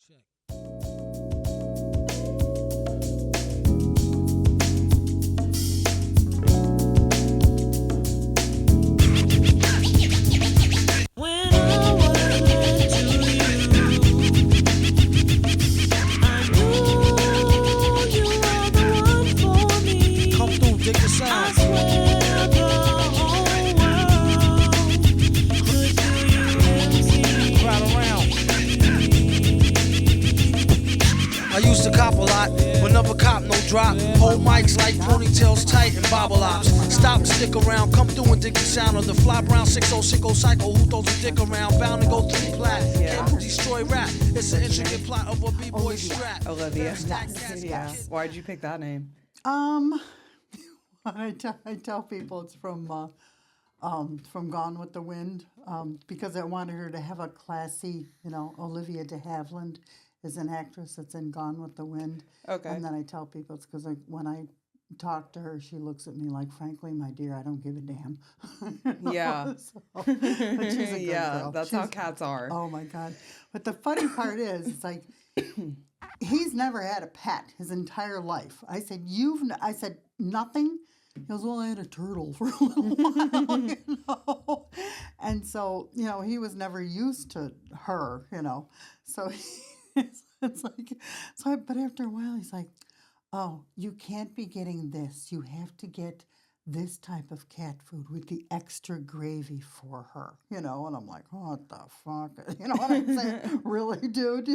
Check. When I was into you, I knew you were the one for me. Come through, dig the sound. I swear the whole world could do you empty. Crowd around. I used to cop a lot, but never cop no drop. Hold mics like ponytails tight and bobble ops. Stop and stick around, come through and dig the sound of the fly brown 6060 psycho who throws a dick around. Bound to go through plat, can't destroy rap. It's an intricate plot of a b-boy strap. Olivia. Yeah. Why'd you pick that name? I tell people it's from Gone with the Wind, because I wanted her to have a classy, Olivia de Havilland is an actress that's in Gone with the Wind. Okay. And then I tell people it's because when I talk to her, she looks at me like, frankly, my dear, I don't give a damn. Yeah. But she's a good girl. That's how cats are. Oh, my God. But the funny part is, it's like, he's never had a pet his entire life. I said, I said, nothing? He goes, well, I had a turtle for a little while, And so, he was never used to her, So it's like, but after a while, he's like, oh, you can't be getting this. You have to get this type of cat food with the extra gravy for her, And I'm like, oh, what the fuck? You know what I'm saying? Really, dude?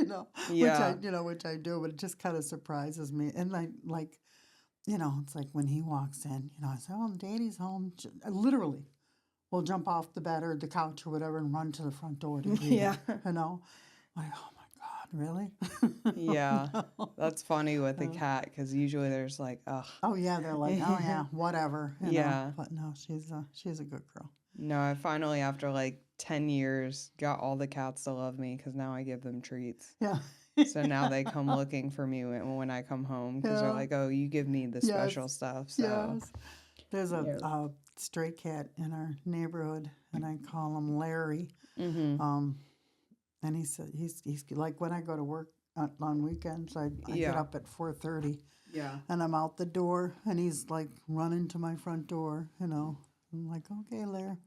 Yeah. Which I do, but it just kind of surprises me. And it's like when he walks in, I say, oh, Daddy's home. Literally, we'll jump off the bed or the couch or whatever and run to the front door to greet him, Like, oh, my God, really? Yeah. That's funny with a cat because usually there's like, ugh. Oh, yeah, they're like, oh, yeah, whatever. Yeah. But no, she's a good girl. No, I finally, after like 10 years, got all the cats to love me because now I give them treats. Yeah. So now they come looking for me when I come home because they're like, oh, you give me the special stuff. So. Yes. There's a stray cat in our neighborhood, and I call him Larry. Mm-hmm. And he said he's like when I go to work on weekends, I get up at 4:30. Yeah. And I'm out the door, and he's like running to my front door. I'm like, okay, Larry,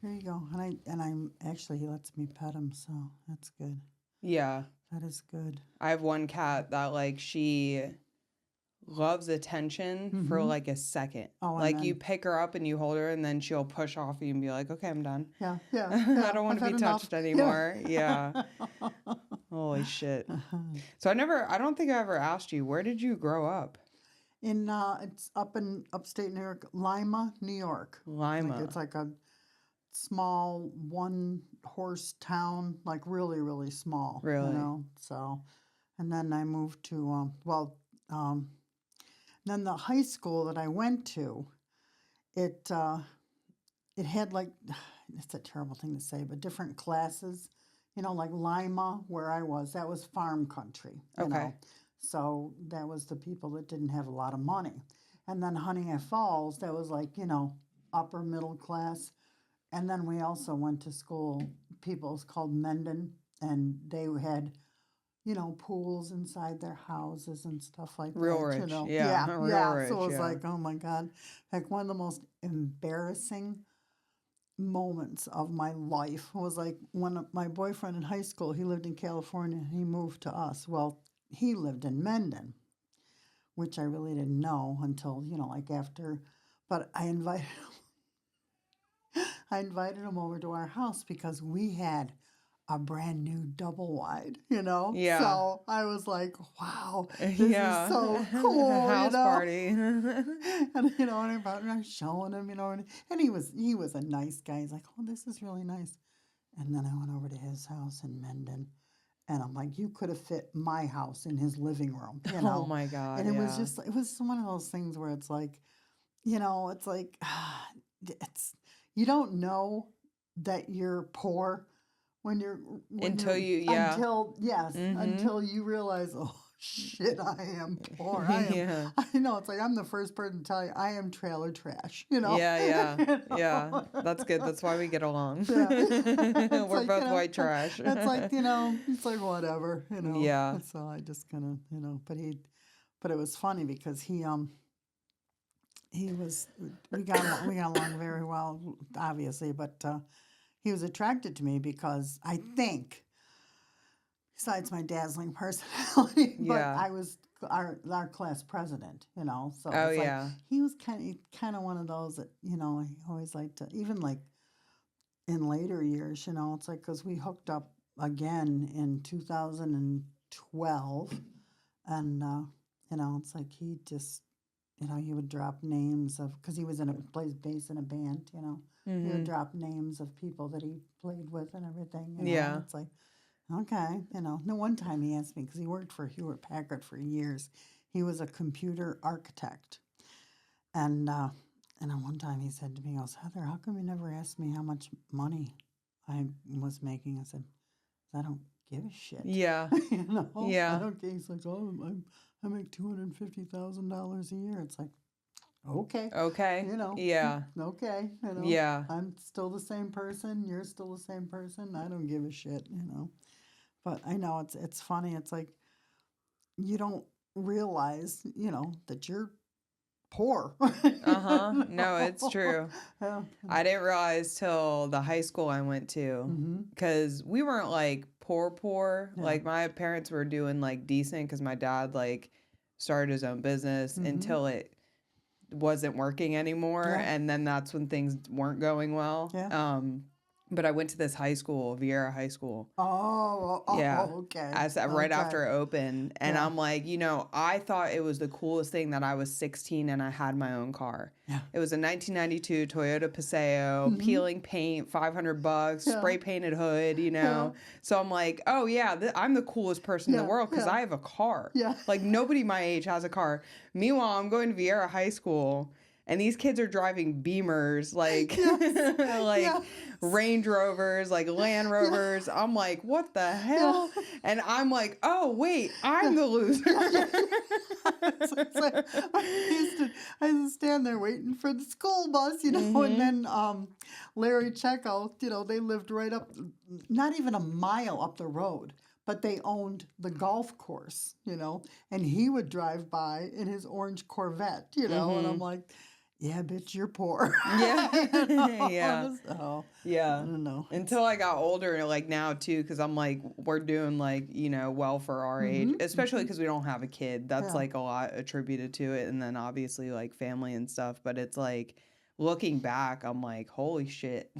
here you go. And I'm actually he lets me pet him, so that's good. Yeah. That is good. I have one cat that she loves attention for like a second. Oh, like you pick her up and you hold her and then she'll push off you and be like, okay, I'm done. Yeah. I don't want to be touched anymore. Yeah. Holy shit. So I don't think I ever asked you, where did you grow up? It's up in upstate New York, Lima, New York. Lima. It's like a small one-horse town, like really, really small. Really? So, and then I moved to, then the high school that I went to, it had like, it's a terrible thing to say, but different classes, like Lima, where I was, that was farm country. Okay. So that was the people that didn't have a lot of money. And then Huntington Falls, that was like, upper middle class. And then we also went to school, people's called Mendon, and they had, pools inside their houses and stuff like Real that. rich. Yeah. Real rich, So it was like, oh my God. Like one of the most embarrassing moments of my life was like when my boyfriend in high school, he lived in California, and he moved to us. Well, he lived in Mendon, which I really didn't know until, after, but I invited him over to our house because we had a brand new double wide, Yeah. So I was like, wow, this is so cool, House party. and and I was showing him, and he was a nice guy. He's like, oh, this is really nice. And then I went over to his house in Mendon, and I'm like, you could have fit my house in his living room, Oh my God. And it was one of those things where it's like, it's like, you don't know that you're poor until you realize, oh shit, I am poor. I am. Yeah. I know. It's like I'm the first person to tell you I am trailer trash. You know. Yeah, You know? yeah. That's good. That's why we get along. Yeah. We're like, both white trash. It's like, it's like whatever, Yeah. So I just kind of, but it was funny because he was, we got along very well, obviously, but he was attracted to me because I think, besides my dazzling personality, but Yeah. I was our class president, So Oh, it's like, yeah. he was kind of one of those that, he always liked to, even like in later years, it's like, because we hooked up again in 2012, and it's like he just, he would drop names of, because he was plays bass in a band, he would drop names of people that he played with and everything. Yeah. And it's like, okay, No, one time he asked me, because he worked for Hewlett Packard for years. He was a computer architect, and one time he said to me, he goes, Heather, how come you never asked me how much money I was making? I said, I don't give a shit. Yeah. Yeah. I don't care. He's like, oh, I make $250,000 a year. It's like, okay. Okay. Yeah. Okay. Yeah. I'm still the same person. You're still the same person. I don't give a shit, But I know it's funny. It's like, you don't realize, that you're poor. No, it's true. Yeah. I didn't realize till the high school I went to, because we weren't like poor. Yeah. Like my parents were doing like decent, because my dad like started his own business until it wasn't working anymore, and then that's when things weren't going well. Yeah. But I went to this high school, Vieira High School. Oh, Yeah. Okay. I said right after it opened, and Yeah. I'm like, I thought it was the coolest thing that I was 16 and I had my own car. Yeah. It was a 1992 Toyota Paseo, peeling paint, $500, spray painted hood, Yeah. So I'm like, oh yeah, I'm the coolest person in the world because I have a car. Yeah. Like nobody my age has a car. Meanwhile, I'm going to Vieira High School, and these kids are driving Beamers, like, Range Rovers, like Land Rovers. I'm like, what the hell? And I'm like, oh, wait, I'm the loser. It's like, I used to stand there waiting for the school bus, and then Larry Checo, they lived right up, not even a mile up the road, but they owned the golf course, and he would drive by in his orange Corvette, and I'm like, yeah, bitch, you're poor. Yeah. Yeah. Yeah. I don't know. Until I got older, like now too, because I'm like, we're doing like, well for our age, especially because we don't have a kid. That's like a lot attributed to it. And then obviously like family and stuff. But it's like, looking back, I'm like, holy shit.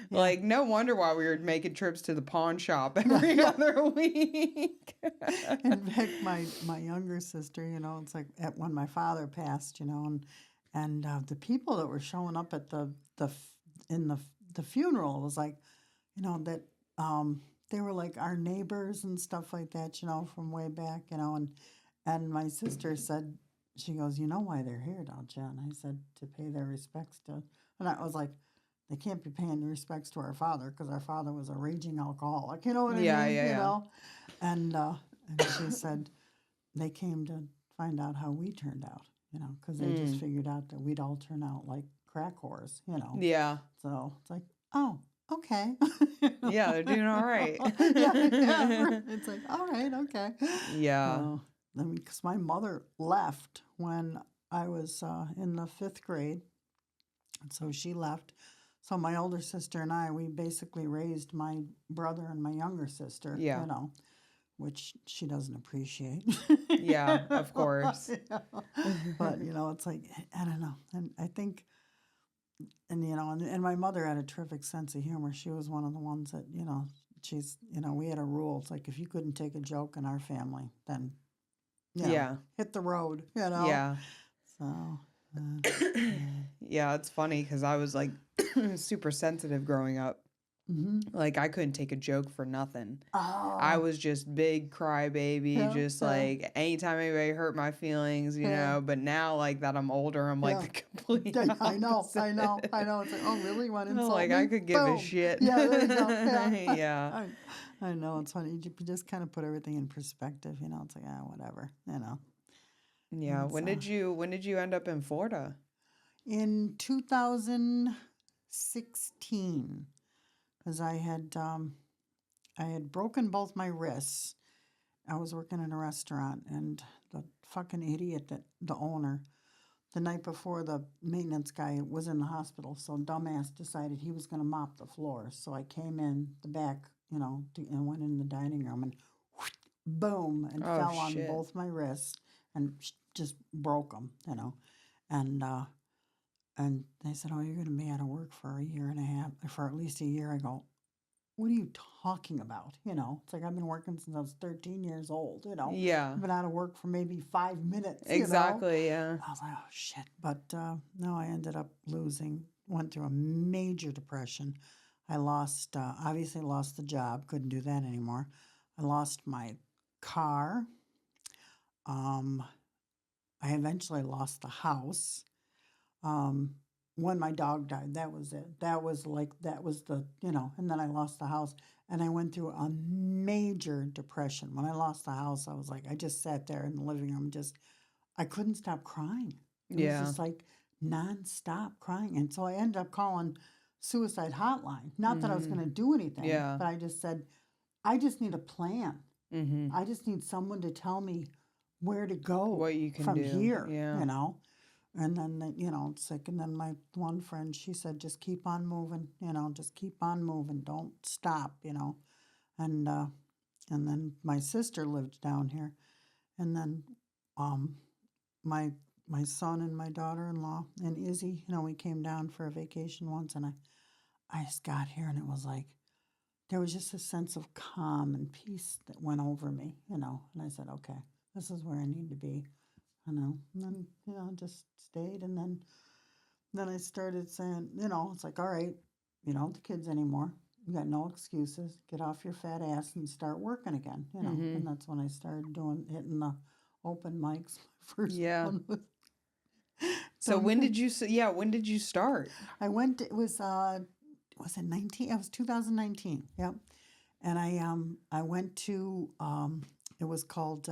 Like, no wonder why we were making trips to the pawn shop every other week. In fact, my younger sister, it's like when my father passed, and the people that were showing up at the funeral was like, that they were like our neighbors and stuff like that, from way back, and my sister said, she goes, you know why they're here, don't you? And I said, to pay their respects to, and I was like, they can't be paying respects to our father because our father was a raging alcoholic. You know what I mean? Yeah. And she said they came to find out how we turned out, because they just figured out that we'd all turn out like crack whores, Yeah. So it's like, oh, okay. Yeah, they're doing all right. Yeah. It's like, all right, okay. Yeah. Because my mother left when I was in the 5th grade, and so she left. So my older sister and I, we basically raised my brother and my younger sister, which she doesn't appreciate. Yeah, of course. But, it's like, I don't know. And I think, and my mother had a terrific sense of humor. She was one of the ones that, she's, we had a rule. It's like, if you couldn't take a joke in our family, then, hit the road, Yeah. So... Yeah, it's funny because I was like super sensitive growing up. Like I couldn't take a joke for nothing. Oh. I was just big crybaby, just like anytime anybody hurt my feelings, But now, like that I'm older, I'm like the complete opposite. I know. It's like, oh, really? You want to insult like me? I could give Boom. a shit. Yeah, there you go. Yeah. I I know, it's funny. You just kind of put everything in perspective, you know. It's like, whatever, you know. Yeah. It's, When did you end up in Florida? in 2016, because I had broken both my wrists. I was working in a restaurant, and the fucking idiot, that the owner, the night before, the maintenance guy was in the hospital, so dumbass decided he was going to mop the floor. So I came in the back, you know, and went in the dining room, and boom, and Oh, fell on shit. both my wrists and just broke them, you know. And they said, "Oh, you're going to be out of work for a year and a half, for at least a year." I go, "What are you talking about?" You know, it's like I've been working since I was 13 years old, you know. Yeah. I've been out of work for maybe 5 minutes, Exactly, yeah. I was like, oh, shit. But no, I ended up went through a major depression. I obviously lost the job, couldn't do that anymore. I lost my car. I eventually lost the house. When my dog died, that was it. That was the, you know, and then I lost the house, and I went through a major depression. When I lost the house, I was like, I just sat there in the living room, I couldn't stop crying. It was just like nonstop crying. And so I ended up calling suicide hotline. Not that I was going to do anything, Yeah. but I just said, I just need a plan. Mm-hmm. I just need someone to tell me where to go, What you can from do. here, Yeah. you know. And then, you know, it's like, and then my one friend, she said, just keep on moving, you know, just keep on moving. Don't stop, you know. And then my sister lived down here. And then my son and my daughter-in-law and Izzy, you know, we came down for a vacation once, and I just got here, and it was like, there was just a sense of calm and peace that went over me, you know. And I said, okay, this is where I need to be. You know, and then, you know, just stayed. And then I started saying, you know, it's like, all right, you don't have the kids anymore. You got no excuses. Get off your fat ass and start working again, you know. Mm-hmm. And that's when I started hitting the open mics. My first one was. So when did you start? I went, it was it 19? It was 2019, yep. And I went to, it was called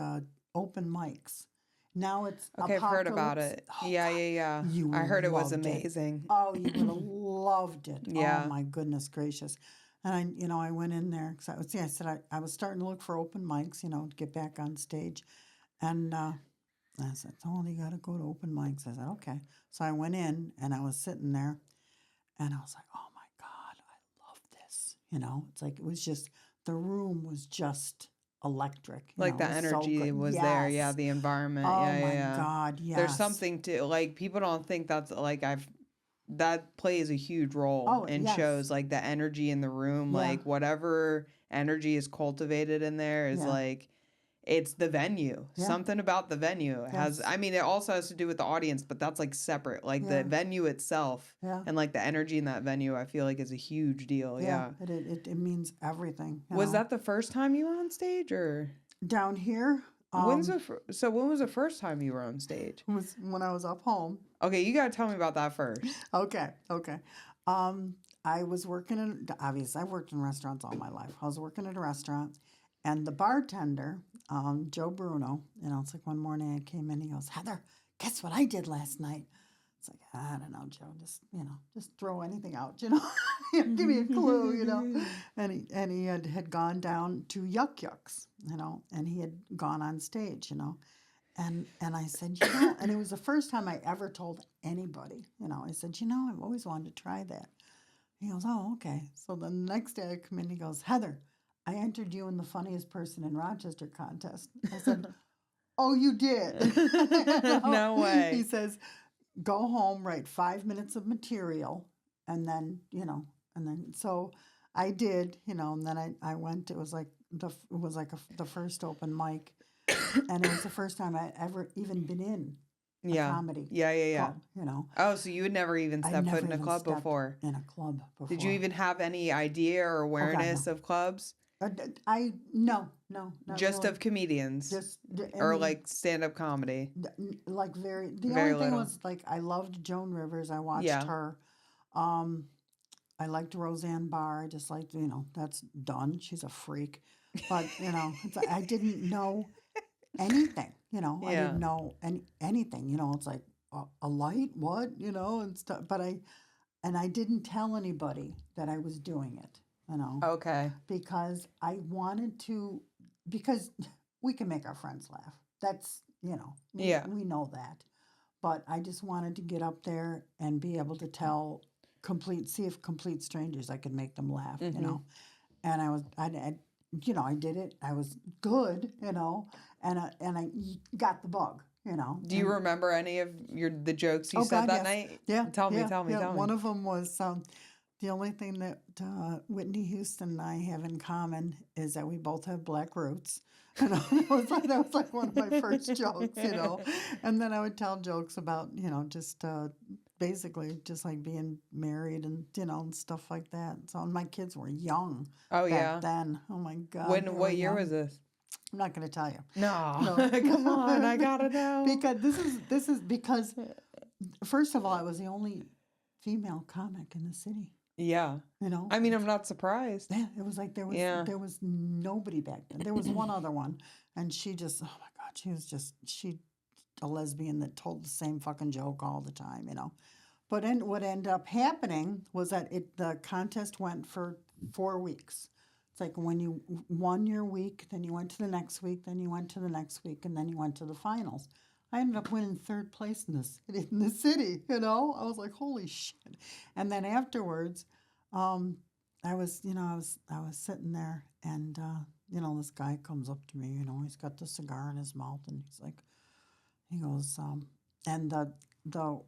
open mics. Now it's Okay, I've heard about Apocalypse. it. Oh, Yeah, God, yeah. you I heard it was loved amazing. Oh, you would have loved it. Yeah. Oh, my goodness gracious. And I went in there because I said I was starting to look for open mics, you know, to get back on stage. And I said, "Oh, you got to go to open mics." I said, "Okay." So I went in, and I was sitting there, and I was like, "Oh my God, I love this." You know, it's like, it was just, the room was just electric. Like the it was energy so good. was there. Yeah, Yes. the environment. Oh Yeah, my yeah. God, yes. There's something to, like, people don't think that's like, that plays a huge role in yes. shows, like the energy in the room, Yeah. like whatever energy is cultivated in there is Yeah. like, it's the venue. Yeah. Something about the venue has, Yes. I mean, it also has to do with the audience, but that's like separate. Like Yeah. the venue itself Yeah. and like the energy in that venue, I feel like is a huge deal. Yeah. It means everything. Was know? that the first time you were on stage, or Down here? when was the first time you were on stage? Was when I was up home. Okay, you gotta tell me about that first. Okay. I was working obviously, I've worked in restaurants all my life. I was working at a restaurant, and the bartender, Joe Bruno, you know, it's like one morning I came in, he goes, "Heather, guess what I did last night?" It's like, I don't know, Joe, just throw anything out, you know, give me a clue, you know. And he had gone down to Yuck Yucks, you know, and he had gone on stage, you know. And I said, you know, and it was the first time I ever told anybody, you know. I said, you know, I've always wanted to try that. He goes, "Oh, okay." So the next day I come in, he goes, "Heather, I entered you in the funniest person in Rochester contest." I said, "Oh, you did?" No way. He says, "Go home, write 5 minutes of material, and then, you know," and then, so I did, you know, and then I went, it was like the first open mic, and it was the first time I ever even been in a comedy club, you know. Oh, so you had never even stepped foot in a club before? In a club before. Did you even have any idea or awareness of clubs? No, not Just really. of comedians? I Or mean, like stand-up comedy? like the Very only thing little. was, like, I loved Joan Rivers. I watched Yeah. her. I liked Roseanne Barr. I just liked, that's done. She's a freak. But, I didn't know anything, I Yeah. didn't know anything, it's like a light, what, and stuff. But I didn't tell anybody that I was doing it, Okay. because I wanted to, because we can make our friends laugh. That's, Yeah. we know that. But I just wanted to get up there and be able to tell see if complete strangers I could make them laugh, And I did it. I was good, and I got the bug, Do you remember any of the jokes you Oh, said God, that yes. night? Yeah. Tell me. One of them was the only thing that Whitney Houston and I have in common is that we both have black roots. That was like one of my first jokes, And then I would tell jokes about, just basically just like being married and, and stuff like that. So and my kids were young Oh, back yeah. then. Oh, my God. What year was this? I'm not going to tell you. No. Come on, I gotta know. Because this is because, first of all, I was the only female comic in the city. Yeah. I mean, I'm not surprised. Yeah, it was like there was nobody back then. There was one other one, and she just, oh my God, she a lesbian that told the same fucking joke all the time, But what ended up happening was that the contest went for 4 weeks. It's like when you won your week, then you went to the next week, then you went to the next week, and then you went to the finals. I ended up winning 3rd place in the city, I was like, holy shit. And then afterwards, I was sitting there, and this guy comes up to me, he's got the cigar in his mouth, and he goes, and the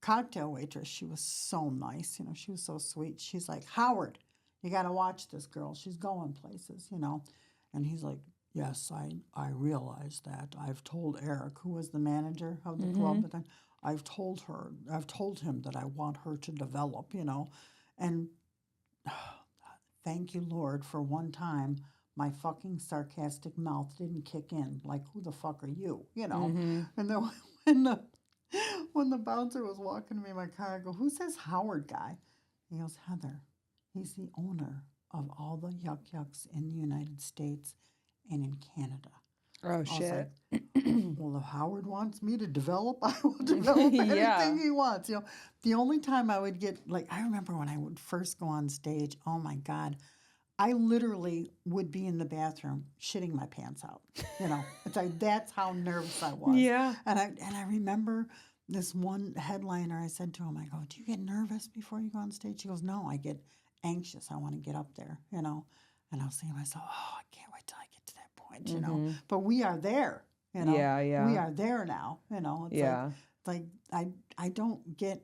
cocktail waitress, she was so nice, she was so sweet. She's like, Howard, you got to watch this girl. She's going places, And he's like, yes, I realize that. I've told Eric, who was the manager of the club, and I've told him that I want her to develop, And thank you, Lord, for one time my fucking sarcastic mouth didn't kick in. Like, who the fuck are you? And then when the bouncer was walking to me in my car, I go, who's this Howard guy? He goes, Heather, he's the owner of all the Yuck Yucks in the United States and in Canada. Oh, shit. Like, well, if Howard wants me to develop, I will develop anything he wants. The only time I would get, I remember when I would first go on stage, oh my God, I literally would be in the bathroom shitting my pants out. It's like, that's how nervous I was. Yeah. And I remember this one headliner, I said to him, I go, do you get nervous before you go on stage? He goes, no, I get anxious. I want to get up there, And I was thinking to myself, oh, I can't wait till I get to that point, But we are there, Yeah, yeah. We are there now, It's like I don't get,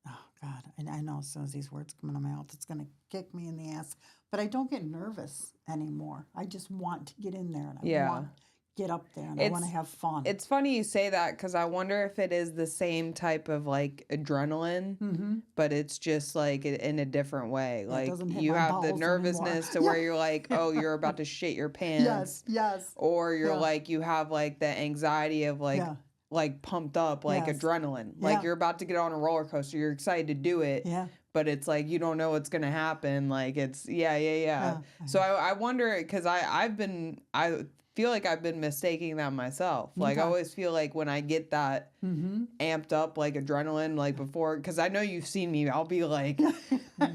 oh God, I know as soon as these words come in my mouth, it's going to kick me in the ass. But I don't get nervous anymore. I just want to get in there, and I want to get up there, and I want to have fun. It's funny you say that, because I wonder if it is the same type of adrenaline, but it's just in a different way. Yeah, it doesn't hit you my have the balls nervousness anymore. to where you're like, oh, you're about to shit your pants. Yes. Or you're you have the anxiety of pumped up adrenaline. You're about to get on a roller coaster. You're excited to do it. Yeah. But it's you don't know what's gonna happen. It's yeah. So I wonder, because I feel like I've been mistaking that myself. I always feel when I get that amped up adrenaline before, because I know you've seen me. I'll be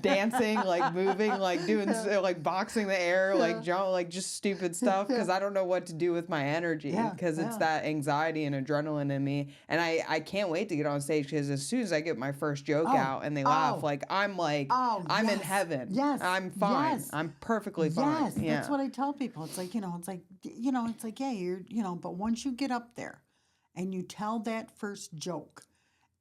dancing, moving, doing boxing the air, jump, just stupid stuff, because I don't know what to do with my energy, because it's that anxiety and adrenaline in me, and I can't wait to get on stage, because as soon as I get my first joke out and they laugh, I'm I'm in heaven. Yes. I'm fine. Yes. I'm perfectly fine. Yes. Yeah. That's what I tell people. It's yeah, you're, but once you get up there and you tell that first joke,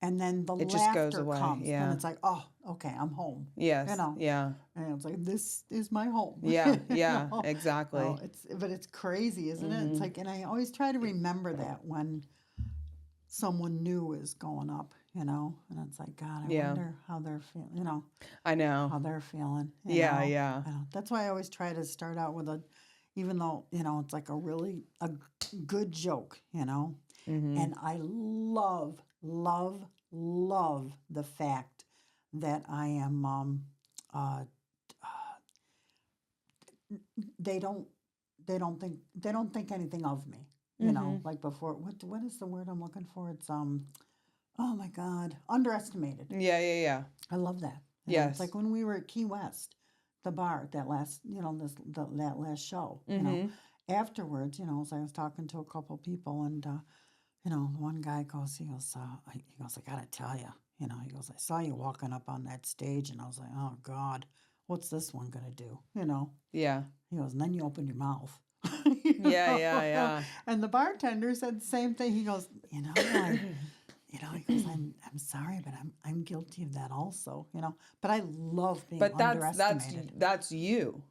and then the It laughter just goes away. comes, Yeah. and it's like, oh, okay, I'm home. Yes. Yeah. And it's like, this is my home. Yeah. Yeah. Exactly. But it's crazy, isn't it? It's and I always try to remember that when someone new is going up, and it's like, God, I wonder how they're feeling, I know. how they're feeling. Yeah. Yeah. That's why I always try to start out with even though, it's a good joke, and I love the fact that I am uh, they don't think anything of me. You know, like before. What is the word I'm looking for? It's oh my God, underestimated. Yeah. I love that. Yes. It's like when we were at Key West, the bar, that last, that last show, you know, afterwards, you know, as I was talking to a couple people and, you know, one guy goes, he goes, I gotta tell you, you know, he goes, I saw you walking up on that stage and I was like, oh God, what's this one gonna do? You know? Yeah. He goes, and then you opened your mouth. Yeah. And the bartender said the same thing. He goes, you know, he goes, I'm sorry, but I'm guilty of that also, you know. But I love being underestimated. That's you.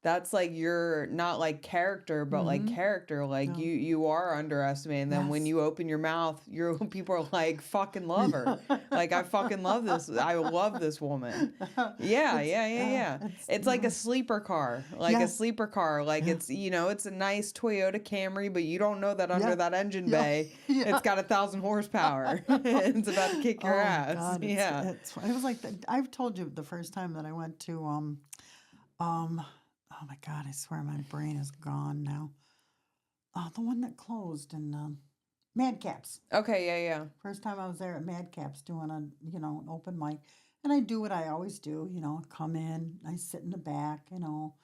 That's like you're not like character, but like character. Like you are underestimated. And then when you open your mouth, people are like, fucking love her. Like I fucking love this. I love this woman. Yeah. It's like a sleeper car. Like a sleeper car. Like it's, you know, it's a nice Toyota Camry, but you don't know that under that engine bay, it's got 1,000 horsepower. It's about to kick your ass. God, it was like I've told you the first time that I went to oh my God, I swear my brain is gone now. The one that closed in Madcaps. Okay, yeah. First time I was there at Madcaps doing an open mic. And I do what I always do, you know, come in, I sit in the back, you know,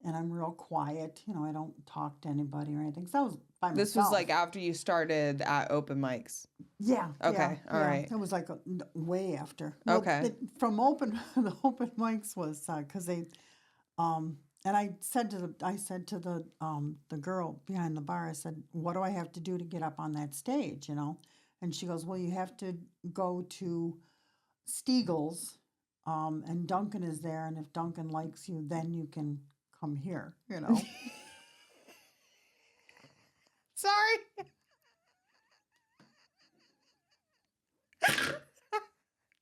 and I'm real quiet. You know, I don't talk to anybody or anything. So I was by myself. This was like after you started at open mics? Yeah. Okay, all right. It was like way after. Okay. From the open mics was because they... and I said to the girl behind the bar, I said, what do I have to do to get up on that stage, you know? And she goes, well, you have to go to Stiegel's, and Duncan is there, and if Duncan likes you, then you can come here, you know? Sorry.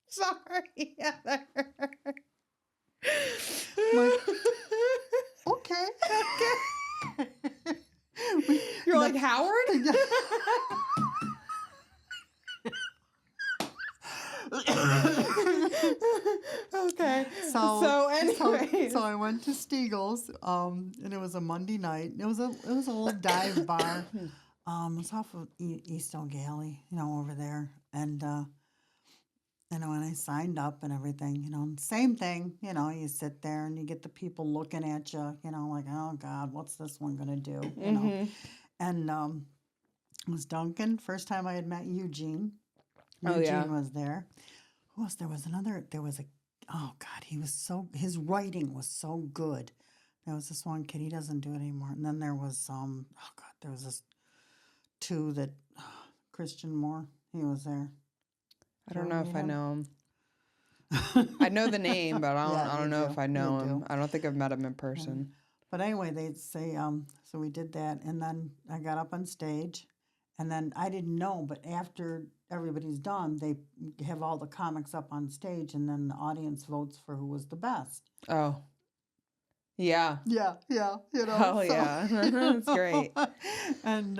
Sorry, Heather. Like, okay. You're like, Howard? Okay. So anyway. So I went to Stiegel's, and it was a Monday night. It was a little dive bar. It was off of East O'Galley, you know, over there. And you know, and I signed up and everything, you know, same thing, you know, you sit there and you get the people looking at you, you know, like, oh God, what's this one gonna do, you know? And it was Duncan. First time I had met Eugene. Eugene was there. Who else? There was oh God, his writing was so good. There was this one kid, he doesn't do it anymore. And then there was, oh God, there was this two that, Christian Moore, he was there. I don't know if I know him. I know the name, but I don't know if I know him. I don't think I've met him in person. But anyway, they'd say, so we did that, and then I got up on stage, and then I didn't know, but after everybody's done, they have all the comics up on stage, and then the audience votes for who was the best. Oh. Yeah. Yeah, you know. Hell yeah. That's great. And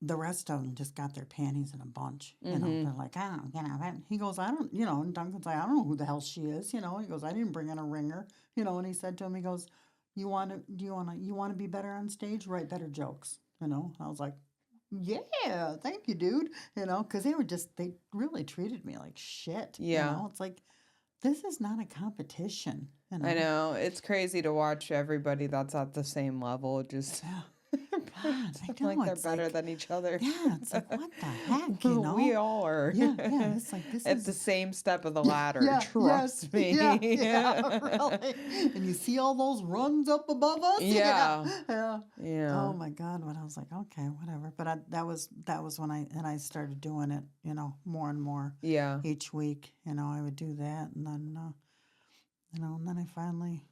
the rest of them just got their panties in a bunch. You know, they're like, I don't, you know. He goes, I don't, you know. And Duncan's like, I don't know who the hell she is. You know, he goes, I didn't bring in a ringer. You know, and he said to him, he goes, you want to be better on stage? Write better jokes. You know, I was like, yeah, thank you, dude. You know, because they really treated me like shit. Yeah. You know, it's like, this is not a competition. You know? I know. It's crazy to watch everybody that's at the same level just God, like they're better than each other. Yeah, it's like, what the heck, you know? We all are. Yeah, it's like this It's is... the same step of the ladder, trust me. Yeah, really. And you see all those rungs up above us? Yeah. Oh my God, but I was like, okay, whatever. But that was when I started doing it, you know, more and more. Yeah. Each week, you know, I would do that, and then, you know, and then I finally,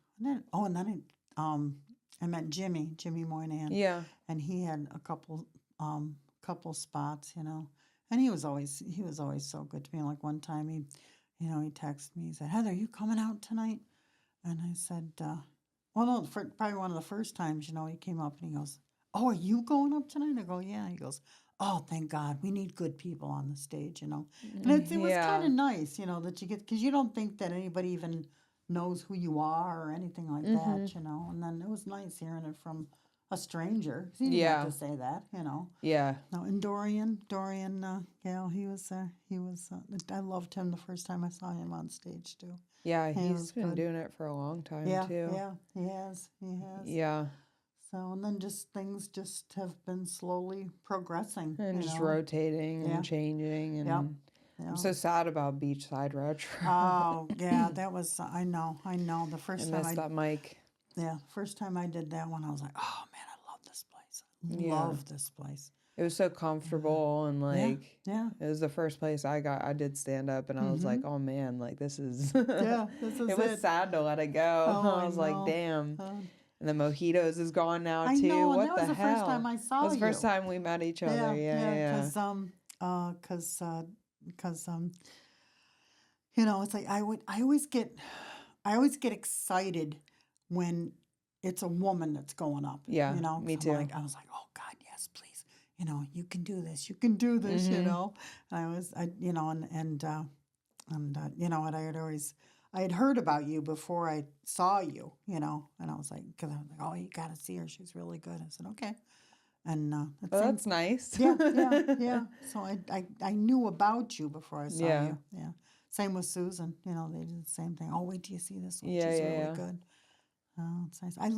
I met Jimmy Moynihan. Yeah. And he had a couple spots, you know. And he was always so good to me. Like one time he texted me, he said, Heather, are you coming out tonight? And I said, well, no, probably one of the first times, you know, he came up and he goes, oh, are you going up tonight? I go, yeah. He goes, oh, thank God, we need good people on the stage, And it was kind of nice, that you get, because you don't think that anybody even knows who you are or anything like that, And then it was nice hearing it from a stranger. 'Cause he didn't have to say that, Yeah. No, and Dorian, Gale, he was, I loved him the first time I saw him on stage too. Yeah, He he's was been good. doing it for a long time too. Yeah, he has. Yeah. So, and then things just have been slowly progressing. And just rotating and changing. And I'm so sad about Beachside Retro. Oh, yeah, that was, I know. The first I time missed that mic. first time I did that one, I was like, oh man, I love this place. Yeah. Love this place. It was so comfortable and like, Yeah. it was the first place I did stand up and I was like, oh man, like this is, Yeah, this is it was sad to let it go. Oh, I was like, know. damn. And the Mojitos is gone now I too. know, and What that the was the hell? first time I saw That was the first you. time we met each other. Yeah. Because it's like I always get excited when it's a woman that's going up. Yeah, me too. I was like, oh God, yes, please. You can do this. You can do this. Mm-hmm. I had heard about you before I saw you, and I was like, because I was like, oh, you got to see her. She's really good. I said, okay. And That's nice. yeah. So I knew about you before I saw you. Yeah. Same with Susan. They did the same thing. Oh, wait till you see this one. She's really good. Oh, it's nice. I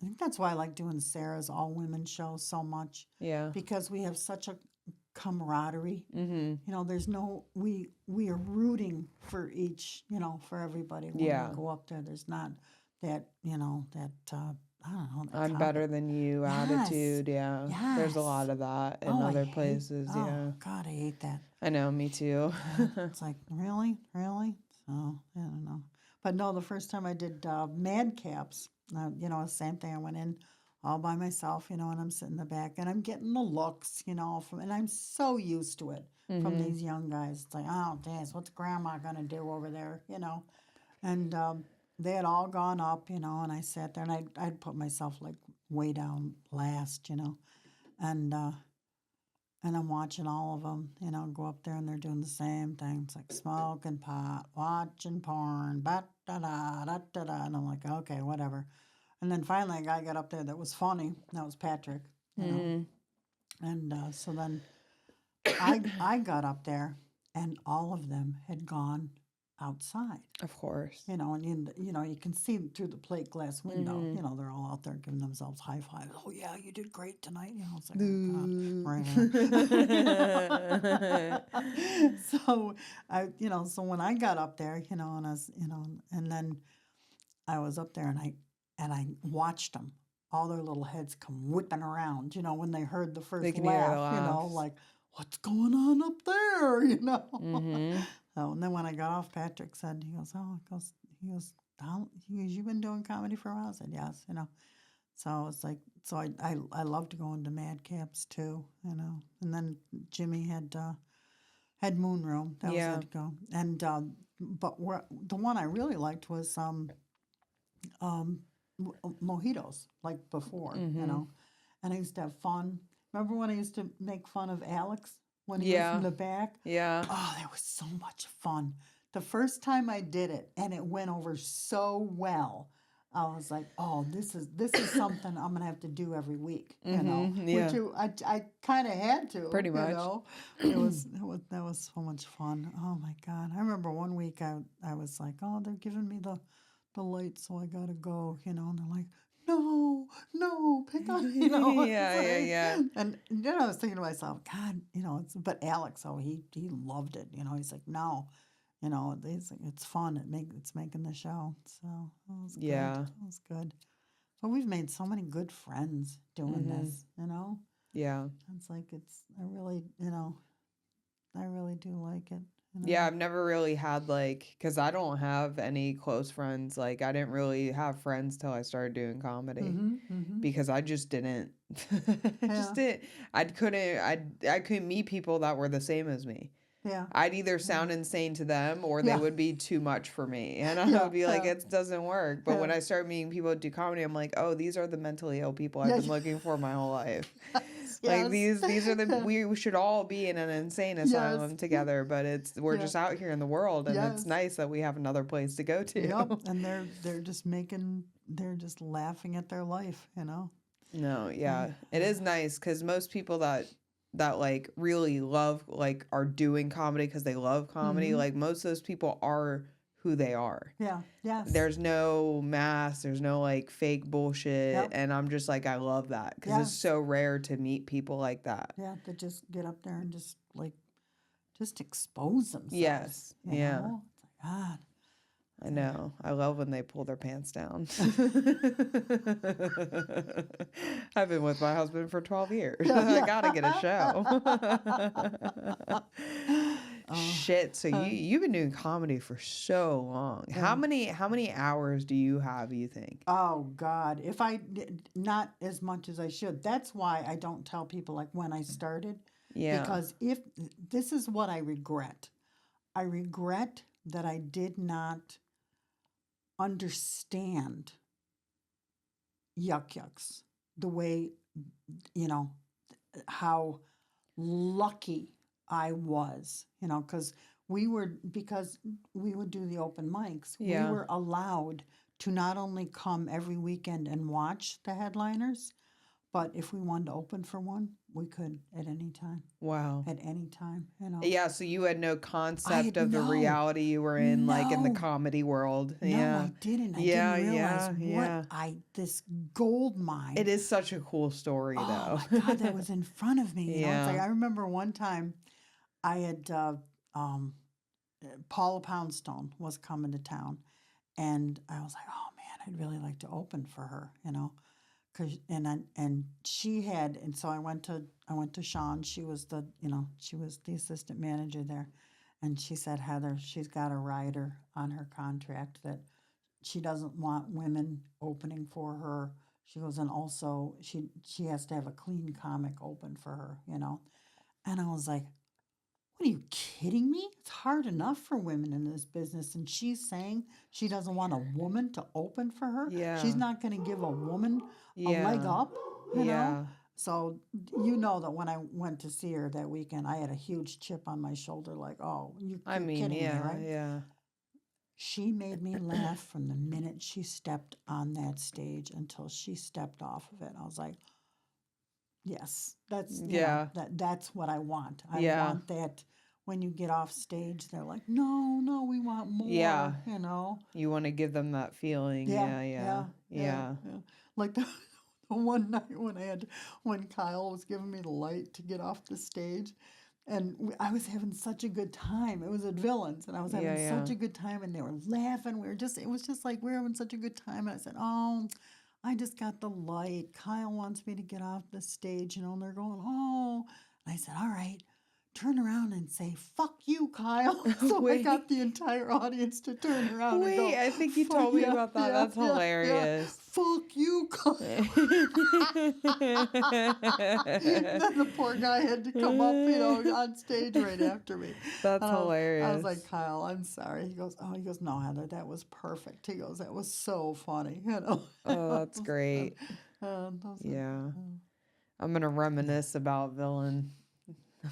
think that's why I like doing Sarah's all women show so much. Yeah. Because we have such a camaraderie. Mm-hmm. There's no we are rooting for each, for everybody when we go up there. There's not that, I don't know. I'm better than you attitude. Yeah. Yes. There's a lot of that in other places. Yeah. God, I hate that. I know, me too. It's like, really? So, I don't know. But no, the first time I did Madcaps, same thing. I went in all by myself, and I'm sitting in the back, and I'm getting the looks, and I'm so used to it from these young guys. It's like, oh, Daz, what's Grandma going to do over there, And they had all gone up, and I sat there, and I'd put myself, like, way down last, and I'm watching all of them, go up there, and they're doing the same thing. It's like smoking pot, watching porn, ba-da-da, and I'm like, okay, whatever. And then finally a guy got up there that was funny. That was Patrick, And so then I got up there, and all of them had gone outside. Of course. And you can see through the plate glass window. They're all out there giving themselves high fives. Oh yeah, you did great tonight. It's like, oh God, right. So so when I got up there, and I was, and then I was up there, and I watched them. All their little heads come whipping around. When they heard the first laugh, like, what's going on up there? So, and then when I got off, Patrick said, he goes, you've been doing comedy for a while? I said, yes, So it's like, so I loved going to Madcaps too, And then Jimmy had Moon Room. That was it to go. And, but the one I really liked was Mojitos, like before, And I used to have fun. Remember when I used to make fun of Alex? When he was in the back? Yeah. Oh, that was so much fun. The first time I did it, and it went over so well, I was like, oh, this is something I'm going to have to do every week, Yeah. Which I kind of had to. Pretty much. That was so much fun. Oh, my God. I remember one week I was like, oh, they're giving me the light, so I got to go, And they're like, no, pick on, Yeah. And then I was thinking to myself, God, but Alex, he loved it. He's like, no, it's fun. It's making the show. So it was good. Yeah. It was good. But we've made so many good friends doing this, Yeah. It's like I really do like it. Yeah, I've never really had because I don't have any close friends. Like, I didn't really have friends till I started doing comedy because I just didn't. I couldn't meet people that were the same as me. Yeah. I'd either sound insane to them or they Yeah. would be too much for me. And I Yeah, would be like, yeah. it doesn't work. But when Yeah. I start meeting people who do comedy, I'm like, oh, these are the mentally ill people I've Yeah. been looking for my whole life. Yes. Like these are the we should all be in an insane asylum Yes. together, but we're Yeah. just out here in the world, and it's Yes. nice that we have another place to go to. Yep. And they're just laughing at their life, you know. No, yeah. It is nice because most people that like really love, like, are doing comedy because they love comedy, Mm-hmm. like most of those people are who they are. Yeah. Yes. There's no mask, there's no like fake bullshit, Yep. and I'm just like, I love that because it's Yes. so rare to meet people like that. Yeah, to just get up there and just expose themselves. Yes. You Yeah. know? It's like, God. I know. I love when they pull their pants down. I've been with my husband for 12 years. I gotta get a show. Shit. So you've been doing comedy for so long. How many hours do you have, you think? Oh God, if I not as much as I should. That's why I don't tell people like when I started. Yeah. Because if this is what I regret that I did not understand yucks the way, you know, how lucky I was, you know, because we would do the open mics. Yeah. We were allowed to not only come every weekend and watch the headliners, but if we wanted to open for one, we could at any time. Wow. At any time, you know. Yeah, so you had no concept of the no. reality you were in, like in the No. comedy world. No, Yeah. I didn't. I Yeah, didn't realize yeah. this gold mine. It is such a cool story, Oh though. my God, that was in front of me. You know, it's Yeah. like I remember one time, I had Paula Poundstone was coming to town, and I was like, oh man, I'd really like to open for her, you know, and she had, and so I went to Sean. She was the assistant manager there, and she said, Heather, she's got a rider on her contract that she doesn't want women opening for her. She goes, and also she has to have a clean comic open for her, you know. And I was like, what, are you kidding me? It's hard enough for women in this business. And she's saying she doesn't want a woman to open for her. Yeah. She's not going to give a woman a Yeah. leg up, you Yeah. know? So you know that when I went to see her that weekend, I had a huge chip on my shoulder like, oh, you're kidding me, right? Yeah. She made me laugh from the minute she stepped on that stage until she stepped off of it. I was like, yes, that's that's what I want. I want that when you get off stage, they're like, no, we want more. Yeah. You know. You want to give them that feeling. Yeah. Like the one night when Kyle was giving me the light to get off the stage. And I was having such a good time. It was at Villains, and I was having such a good time, and they were laughing. It was just like we were having such a good time. And I said, oh, I just got the light. Kyle wants me to get off the stage, you know, and they're going, oh. And I said, all right, turn around and say, fuck you, Kyle. So I got the entire audience to turn around and go, I think you told me about that. That's hilarious. Fuck you, Kyle. Then the poor guy had to come up, you know, on stage right after me. That's hilarious. I was like, Kyle, I'm sorry. He goes, no, Heather, that was perfect. He goes, that was so funny, you know. Oh, that's great. Yeah. I'm going to reminisce about Villain.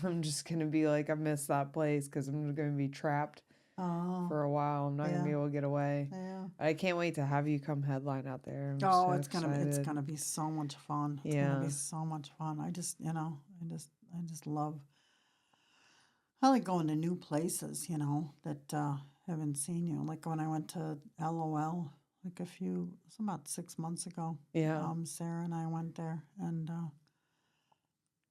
I'm just going to be like, I miss that place because I'm going to be trapped for a while. I'm not going to be able to get away. Yeah. I can't wait to have you come headline out there. I'm it's gonna be so much fun. It's gonna be so much fun. I just love. I like going to new places, you know, that haven't seen you. Like when I went to LOL, like it's about 6 months ago. Yeah. Sarah and I went there, and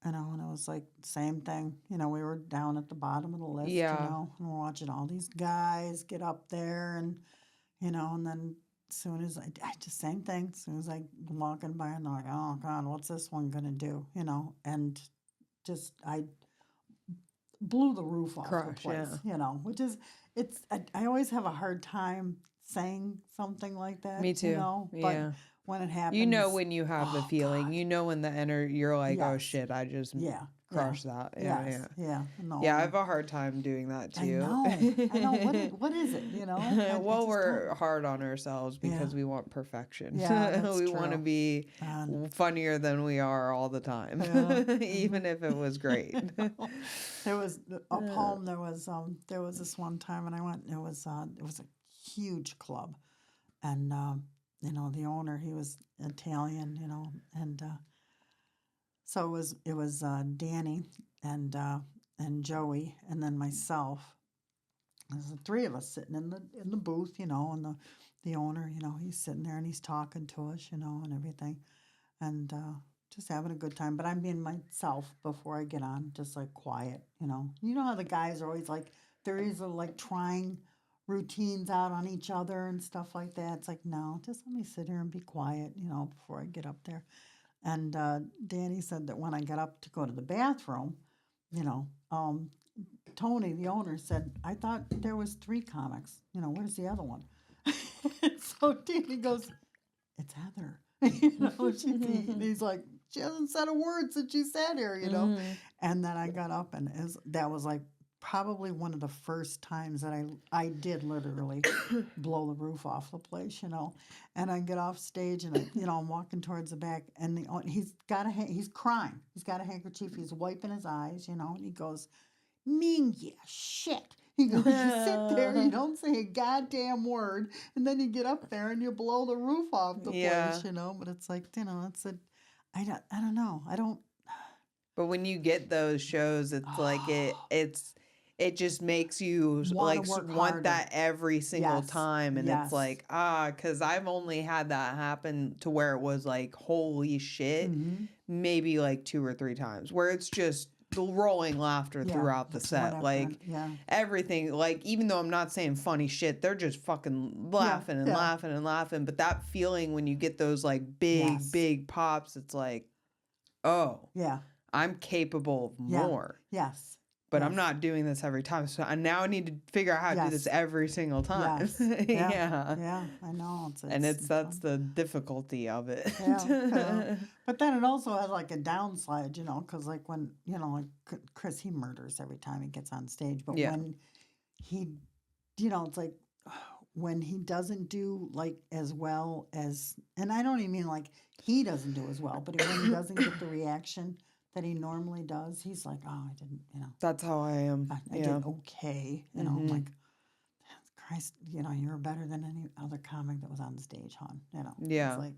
you know, and it was like same thing. You know, we were down at the bottom of the list, you know, and we're watching all these guys get up there, and you know, and then as soon as I just same thing. As soon as I walking by, and I'm like, oh God, what's this one gonna do? You know, and just I blew the roof off the place. You know, which is I always have a hard time saying something like that. Me too. You know, but when it happens, you know when you have the feeling, God. you know when you're like, oh shit, I just crush that. Yeah, Yes. Yeah. No. Yeah, I have a hard time doing that I too. know. I know. What is it? You know? I Well, just we're don't. hard on ourselves because Yeah. we want perfection. Yeah, that's We want to true. be And funnier than we are all the time, yeah. even if it was great. There was up home. There was this one time, and I went. It was a huge club, and the owner, he was Italian, and so it was Danny and Joey, and then myself. There's the three of us sitting in the booth, and the owner, he's sitting there and he's talking to us, and everything, and just having a good time. But I'm being myself before I get on, just like quiet, You know how the guys are always like they're either like trying routines out on each other and stuff like that. It's like, no, just let me sit here and be quiet, before I get up there. And Danny said that when I got up to go to the bathroom, Tony, the owner, said, I thought there was 3 comics. Where's the other one? So Danny goes, it's Heather. He's like, she hasn't said a word since she sat here, And then I got up, and that was like probably one of the first times that I did literally blow the roof off the place, And I get off stage, and I'm walking towards the back, and he's crying. He's got a handkerchief. He's wiping his eyes, and he goes, "Mean yeah, shit." He goes, "You sit there, you don't say a goddamn word, and then you get up there and you blow the roof off the place, But it's like, I don't know. I don't. But when you get those shows, it's like it just makes you like want that every single time, and it's like because I've only had that happen to where it was like holy shit, maybe like 2 or 3 times where it's just the rolling laughter throughout the set, like everything, like even though I'm not saying funny shit, they're just fucking laughing and laughing and laughing. But that feeling when you get those like big pops, it's like, oh yeah, I'm capable of more. Yes. But I'm not doing this every time. So now I need to figure out how to do this every single time. Yes. Yeah, I know. That's the difficulty of it. Yeah. But then it also has like a downside, because like when, like Chris, he murders every time he gets on stage. But when he, it's like when he doesn't do like as well as, and I don't even mean like he doesn't do as well, but when he doesn't get the reaction that he normally does, he's like, oh, I didn't, That's how I am. I did okay. I'm like, Christ, you're better than any other comic that was on the stage, hon. Yeah. It's like,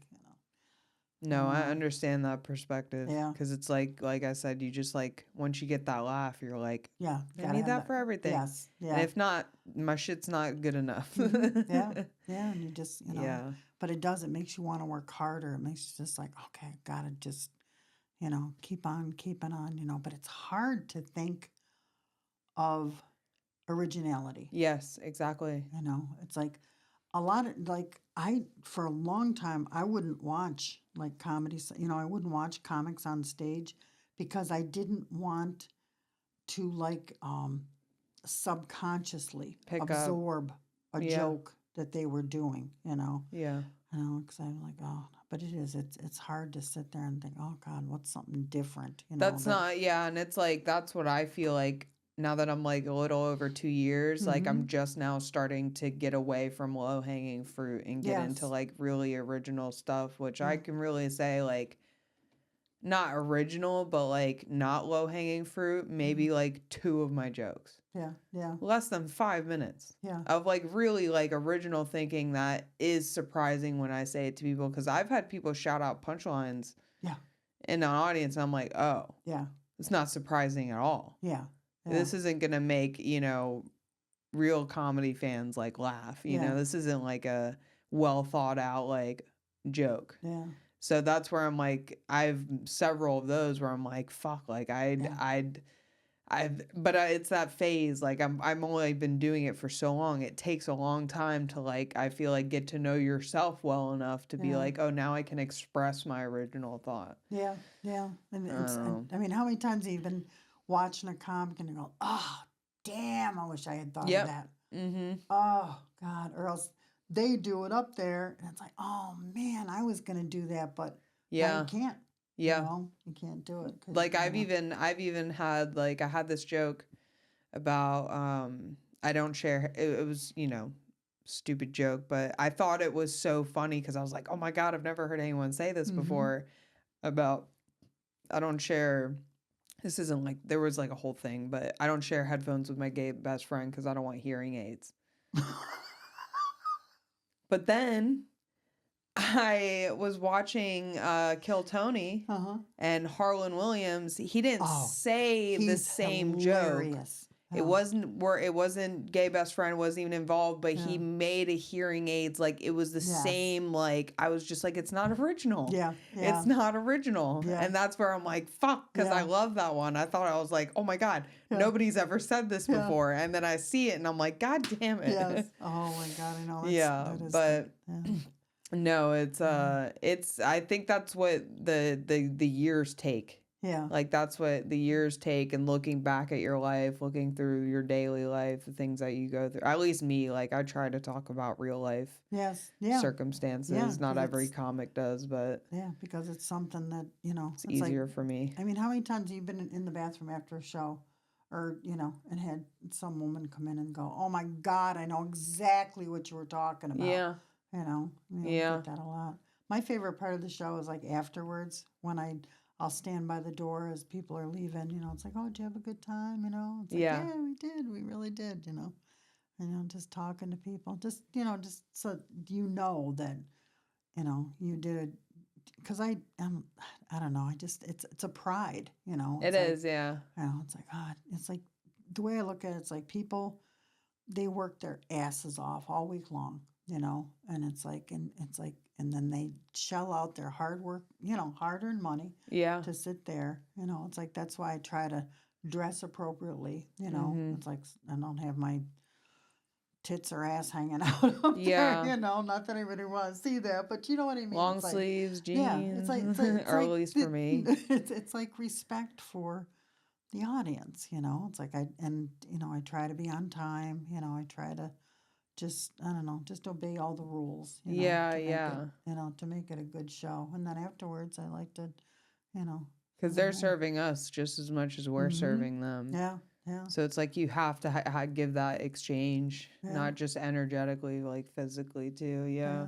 No, I understand that perspective. Yeah. Because it's like I said, you just like, once you get that laugh, you're like, yeah, I need that for everything. Yes. Yeah. And if not, my shit's not good enough. Yeah. And you just, but it makes you want to work harder. It makes you just like, okay, I gotta just, keep on keeping on, but it's hard to think of originality. Yes, exactly. It's like a lot of, like, for a long time, I wouldn't watch like comedies, I wouldn't watch comics on stage because I didn't want to like subconsciously absorb a joke that they were doing, Yeah. Because I'm like, oh, but it's hard to sit there and think, oh God, what's something different? That's not, and it's like, that's what I feel like now that I'm like a little over 2 years, like I'm just now starting to get away from low hanging fruit and get into like really original stuff, which I can really say like not original, but like not low hanging fruit, maybe like 2 of my jokes. Yeah. Less than 5 minutes. Yeah. Of like really like original thinking that is surprising when I say it to people, because I've had people shout out punchlines in the audience, and I'm like, oh. Yeah. It's not surprising at all. Yeah. This isn't going to make, real comedy fans like laugh. This isn't like a well thought out like joke. Yeah. So that's where I'm like, I've several of those where I'm like, fuck, like but it's that phase. Like I'm only been doing it for so long. It takes a long time to like, I feel like get to know yourself well enough to be like, oh, now I can express my original thought. Yeah. Yeah. And I mean, how many times have you been watching a comic and you go, oh, damn, I wish I had thought of that. Oh, God. Or else they do it up there and it's like, oh, man, I was going to do that, but now you can't. Yeah. You know, you can't do it. Like I've even had like I had this joke about I don't share it was, you know, stupid joke, but I thought it was so funny because I was like, oh my God, I've never heard anyone say this before about I don't share this isn't like there was like a whole thing, but I don't share headphones with my gay best friend because I don't want hearing aids. But then I was watching Kill Tony and Harlan Williams. He didn't say the same hilarious. joke. It wasn't gay best friend wasn't even involved, but he made a hearing aids like it was the same. Like I was just like, it's not original. It's not original, and that's where I'm like, fuck, because I love that one. I thought I was like, oh my God, nobody's ever said this before, and then I see it and I'm like, God damn it. Yes. Oh my God, I know. But. No, it's I think that's what the years take. Yeah. Like that's what the years take, and looking back at your life, looking through your daily life, the things that you go through. At least me, like I try to talk about real life circumstances. Yeah, Not every comic does, but yeah, because it's something that, you know, it's easier for me. I mean, how many times have you been in the bathroom after a show or, you know, and had some woman come in and go, oh my God, I know exactly what you were talking about. Yeah. You know, I get that a lot. My favorite part of the show is like afterwards when I'll stand by the door as people are leaving. You know, it's like, oh, did you have a good time? You know, it's like, yeah, we did. We really did. You know, just talking to people, just just so you know that, you know, you did it. Because I don't know. I just it's a pride. You know, It is, yeah. You know, it's like God. It's like the way I look at it. It's like people, they work their asses off all week long. You know, and it's like, and then they shell out their hard work, you know, hard-earned money to sit there. You know, it's like, that's why I try to dress appropriately, you know. It's like, I don't have my tits or ass hanging out up there, you know, not that anybody wants to see that, but you know what I mean. Long sleeves, jeans. Yeah, it's like or at least for me. It's like respect for the audience, you know. It's like you know, I try to be on time, you know, I try to just, I don't know, just obey all the rules. You know, to make it a good show. And then afterwards, I like to, you know. Because they're serving us just as much as we're serving them. Yeah, yeah. So it's like you have to give that exchange, not just energetically, like physically too. Yeah.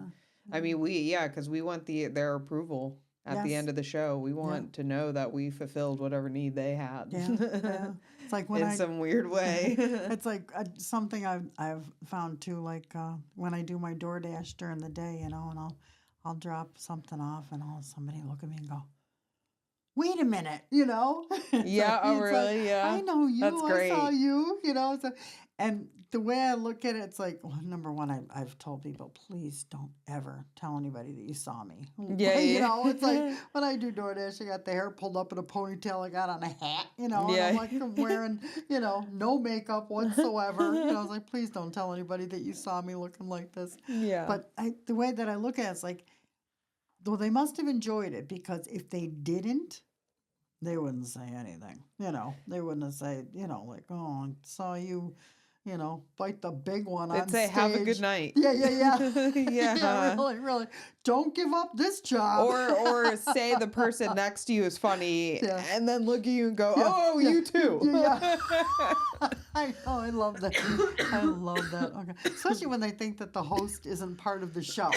I mean, because we want their approval at the end of the show. We want to know that we fulfilled whatever need they had. Yeah. It's like when in some weird way. It's like something I've found too. Like when I do my DoorDash during the day, you know, and I'll drop something off, and somebody look at me and go, "Wait a minute," you know? Yeah. Oh, really? Like, yeah. I know you. That's great. I saw you. You know. So, and the way I look at it, it's like, well, number one, I've told people, please don't ever tell anybody that you saw me. Yeah, you know, it's like when I do DoorDash, I got the hair pulled up in a ponytail, I got on a hat, you know, and I'm like, I'm wearing, you know, no makeup whatsoever. You know, I was like, please don't tell anybody that you saw me looking like this. Yeah. But the way that I look at it, it's like, well, they must have enjoyed it, because if they didn't, they wouldn't say anything. You know, they wouldn't have said, you know, like, oh, I saw you, you know, bite the big one on stage. They'd say, have a good night. Yeah. Yeah. Yeah, really. Don't give up this job. Or say the person next to you is funny, and then look at you and go, oh, you too. Yeah. I know, I love that. I love that. Okay. Especially when they think that the host isn't part of the show.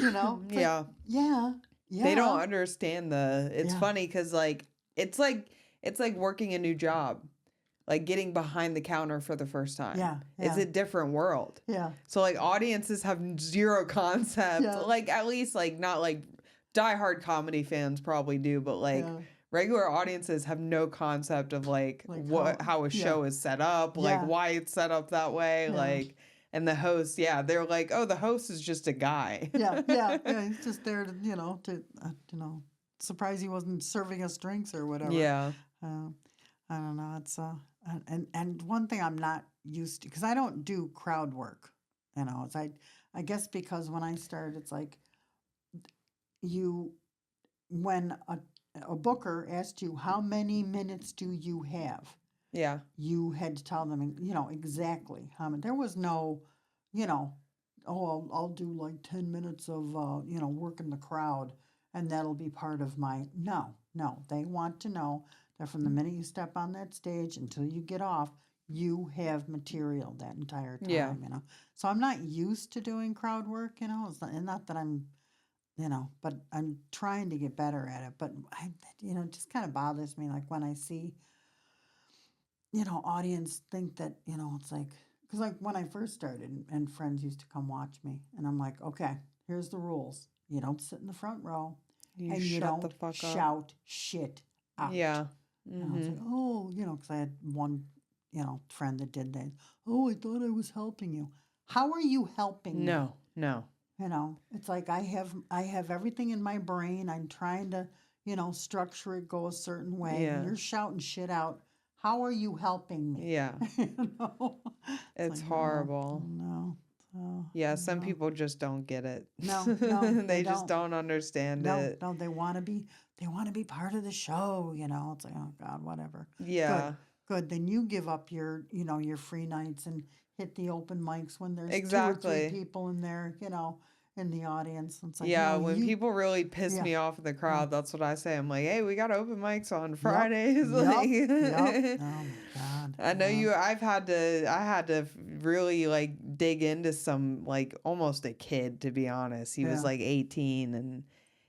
You know? It's yeah. They don't understand it's funny because like it's like working a new job, like getting behind the counter for the first time. Yeah. It's a different world. Yeah. So like audiences have zero concept. Yeah. Like at least like not like diehard comedy fans probably do, but like regular audiences have no concept of like how a show is set up, like why it's set up that way, like. And the host, they're like, oh, the host is just a guy. Yeah. He's just there to, you know, surprise he wasn't serving us drinks or whatever. Yeah. I don't know. It's and one thing I'm not used to, because I don't do crowd work. You know, it's I guess because when I started, it's like when a booker asked you how many minutes do you have. Yeah. You had to tell them, you know, exactly how many. There was no, you know, oh, I'll do like 10 minutes of, you know, working the crowd, and that'll be part of my, no. They want to know that from the minute you step on that stage until you get off, you have material that entire time, Yeah. So I'm not used to doing crowd work, It's not that I'm, but I'm trying to get better at it. But it just kind of bothers me, like when I see, audience think that, it's like, because like when I first started and friends used to come watch me, and I'm like, okay, here's the rules. You don't sit in the front row, You and you shut the don't fuck up. shout shit out. Yeah. And I was like, oh, because I had one, friend that did that. Oh, I thought I was helping you. How are you helping me? No. It's like I have everything in my brain. I'm trying to, structure it, go a certain way. Yeah. And you're shouting shit out. How are you helping me? Yeah. It's like, horrible. No. So, Yeah, some people just don't get it. No, they just don't understand it. No, they want to be part of the show, It's like, oh God, whatever. Yeah. Good. Then you give up your, your free nights and hit the open mics when there's 2 or 3 Exactly. people in there, in the audience. It's like, Yeah, no, when people really piss Yeah. me off in the crowd, that's what I say. I'm like, hey, we got open mics on Yep, Fridays. Like, yep. Oh my God. I know I had to really like dig into some, like almost a kid, to be honest. He was Yeah. like 18 and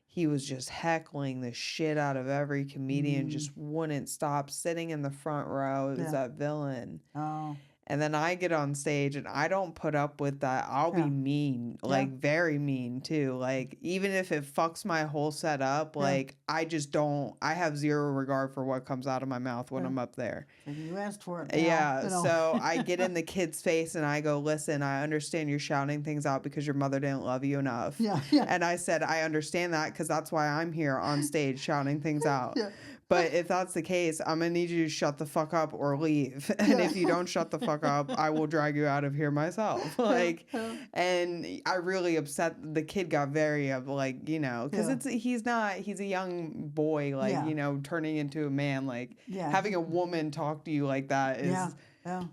he was just heckling the shit out of every comedian, just wouldn't stop sitting in the front row. It was Yeah. that villain. Oh. And then I get on stage and I don't put up with that. I'll be Yeah. mean, like very mean too. Like even if it fucks my whole set up, like I just don't, I have zero regard for what comes out of my mouth when I'm up there. Like you asked for it. Now, Yeah. So I get in the kid's face and I go, listen, I understand you're shouting things out because your mother didn't love you enough. Yeah. And I said, I understand that because that's why I'm here on stage shouting things out. Yeah. But if that's the case, I'm going to need you to shut the fuck up or leave. And if you don't shut the fuck up, I will drag you out of here myself. Like, and I really upset. The kid got very like, because he's a young boy, like, turning into a man, like having a woman talk to you like that is,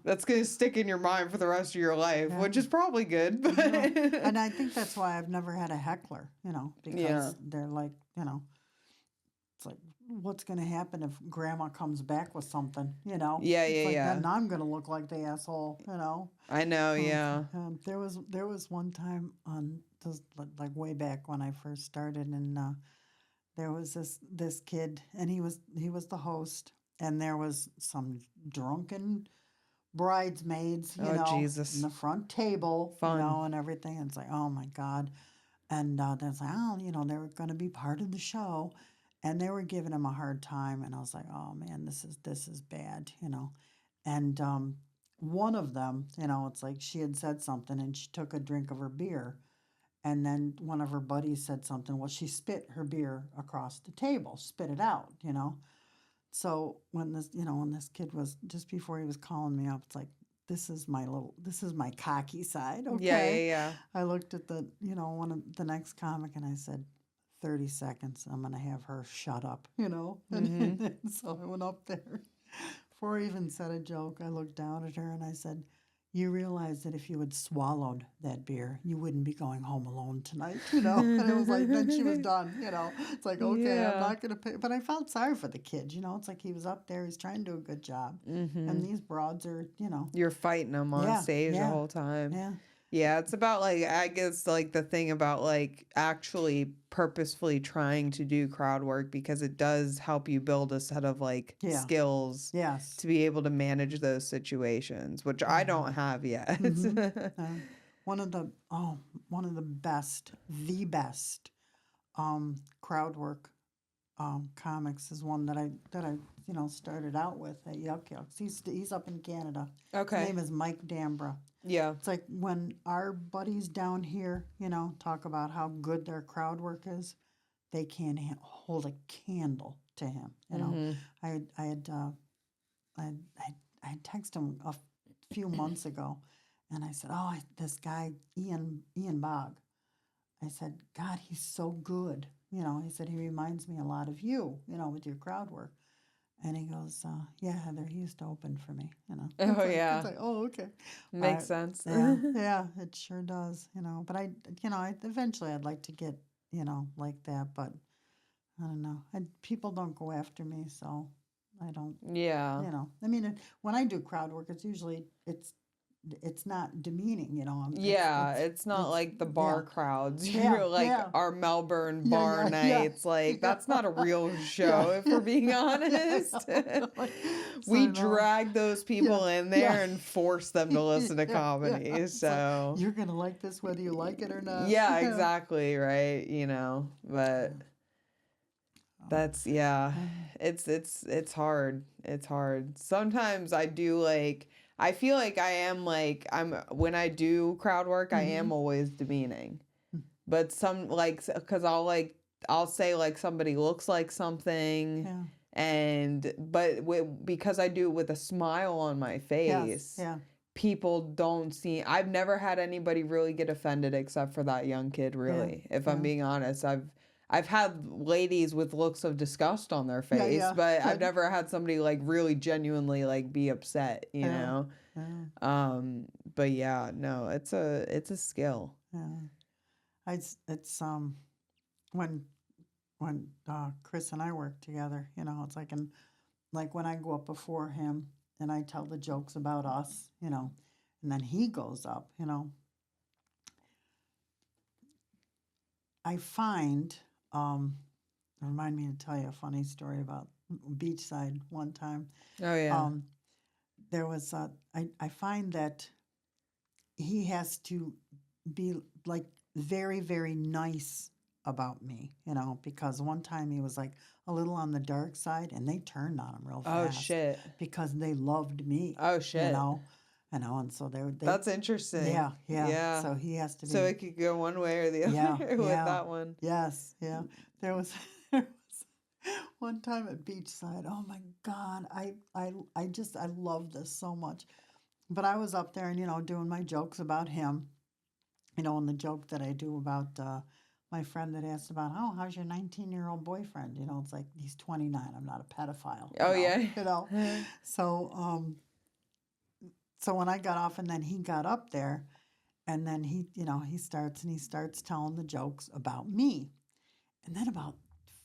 that's going to stick in your mind for the rest of your life, which is probably good. But and I think that's why I've never had a heckler, because they're like, it's like, what's going to happen if grandma comes back with something, Yeah, Then I'm going to look like the asshole, I know, yeah. There was one time on this, like way back when I first started, and there was this kid, and he was the host, and there was some drunken bridesmaids, Jesus. in the front table, Fun. And everything. And it's like, oh my God. And then it's like, oh, they were going to be part of the show. And they were giving him a hard time, and I was like, "Oh man, this is bad," And one of them, it's like she had said something, and she took a drink of her beer, and then one of her buddies said something. Well, she spit her beer across the table, spit it out, So when this kid was just before he was calling me up, it's like, this is my cocky side, okay? Yeah. I looked at the one of the next comic, and I said, 30 seconds, I'm going to have her shut up, And so I went up there. Before I even said a joke, I looked down at her and I said, you realize that if you had swallowed that beer, you wouldn't be going home alone tonight, And it was like, then she was done, It's like, okay, I'm not going to pay. But I felt sorry for the kid, It's like he was up there, he's trying to do a good job. And these broads are, You're fighting them on stage the whole time. Yeah, it's about, like, I guess, like, the thing about, like, actually purposefully trying to do crowd work, because it does help you build a set of, like, skills to be able to manage those situations, which I don't have yet. One of the best crowd work comics is one that I started out with at Yuck Yucks. He's up in Canada. Okay. His name is Mike Dambra. Yeah. It's like when our buddies down here, talk about how good their crowd work is, they can't hold a candle to him. I texted him a few months ago, and I said, this guy Ian Bogg. I said, God, he's so good. He said he reminds me a lot of you, with your crowd work. And he goes, yeah, Heather, he used to open for me, Oh, yeah. It's like, oh, okay. Makes sense. Yeah, it sure does, But I eventually I'd like to get, like that. But I don't know. People don't go after me, so I don't. Yeah. I mean, when I do crowd work, it's usually it's not demeaning. Yeah, it's not like the bar crowds. You're like our Melbourne bar nights. Like that's not a real show, if we're being honest. We drag those people in there and force them to listen to comedy. So you're gonna like this whether you like it or not. Yeah, exactly, right. But that's it's hard. It's hard. Sometimes I do I feel like I am when I do crowd work, I am always demeaning. But cuz I'll say somebody looks like something because I do it with a smile on my face. People don't see. I've never had anybody really get offended except for that young kid, really. If I'm being honest, I've had ladies with looks of disgust on their face, but I've never had somebody really genuinely be upset, you know. But yeah, no, it's a skill. Yeah. It's when Chris and I work together, it's like when I go up before him and I tell the jokes about us, and then he goes up, I find, remind me to tell you a funny story about Beachside one time. Oh, yeah. There was, I find that he has to be very, very nice about me, because one time he was a little on the dark side and they turned on him real fast. Oh, shit. Because they loved me. Oh, shit. And so they That's interesting. Yeah. So he has to be. So it could go one way or the other with that one. Yes, yeah. There was one time at Beachside. Oh my God, I love this so much. But I was up there and doing my jokes about him, and the joke that I do about my friend that asked about, oh, how's your 19-year-old boyfriend? It's like he's 29. I'm not a pedophile. Oh yeah. So when I got off and then he got up there, and then he starts telling the jokes about me. And then about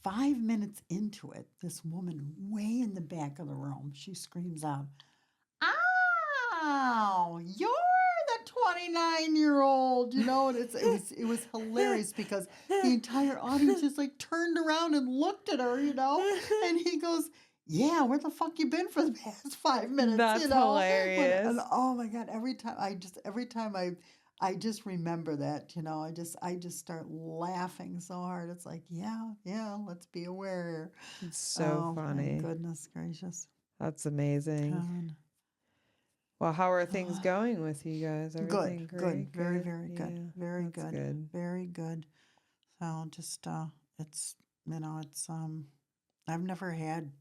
5 minutes into it, this woman way in the back of the room, she screams out, "Ow, you're the 29-year-old," and it was hilarious because the entire audience just turned around and looked at her, and he goes, "Yeah, where the fuck you been for the past 5 minutes?" That's hilarious. And oh my God, every time I just remember that, I just start laughing so hard. It's like, yeah, let's be aware. It's so funny. My goodness gracious. That's amazing. God. Well, how are things going with you guys? Everything good, great? very, very good, Yeah, very that's good, very good. So just it's I've never had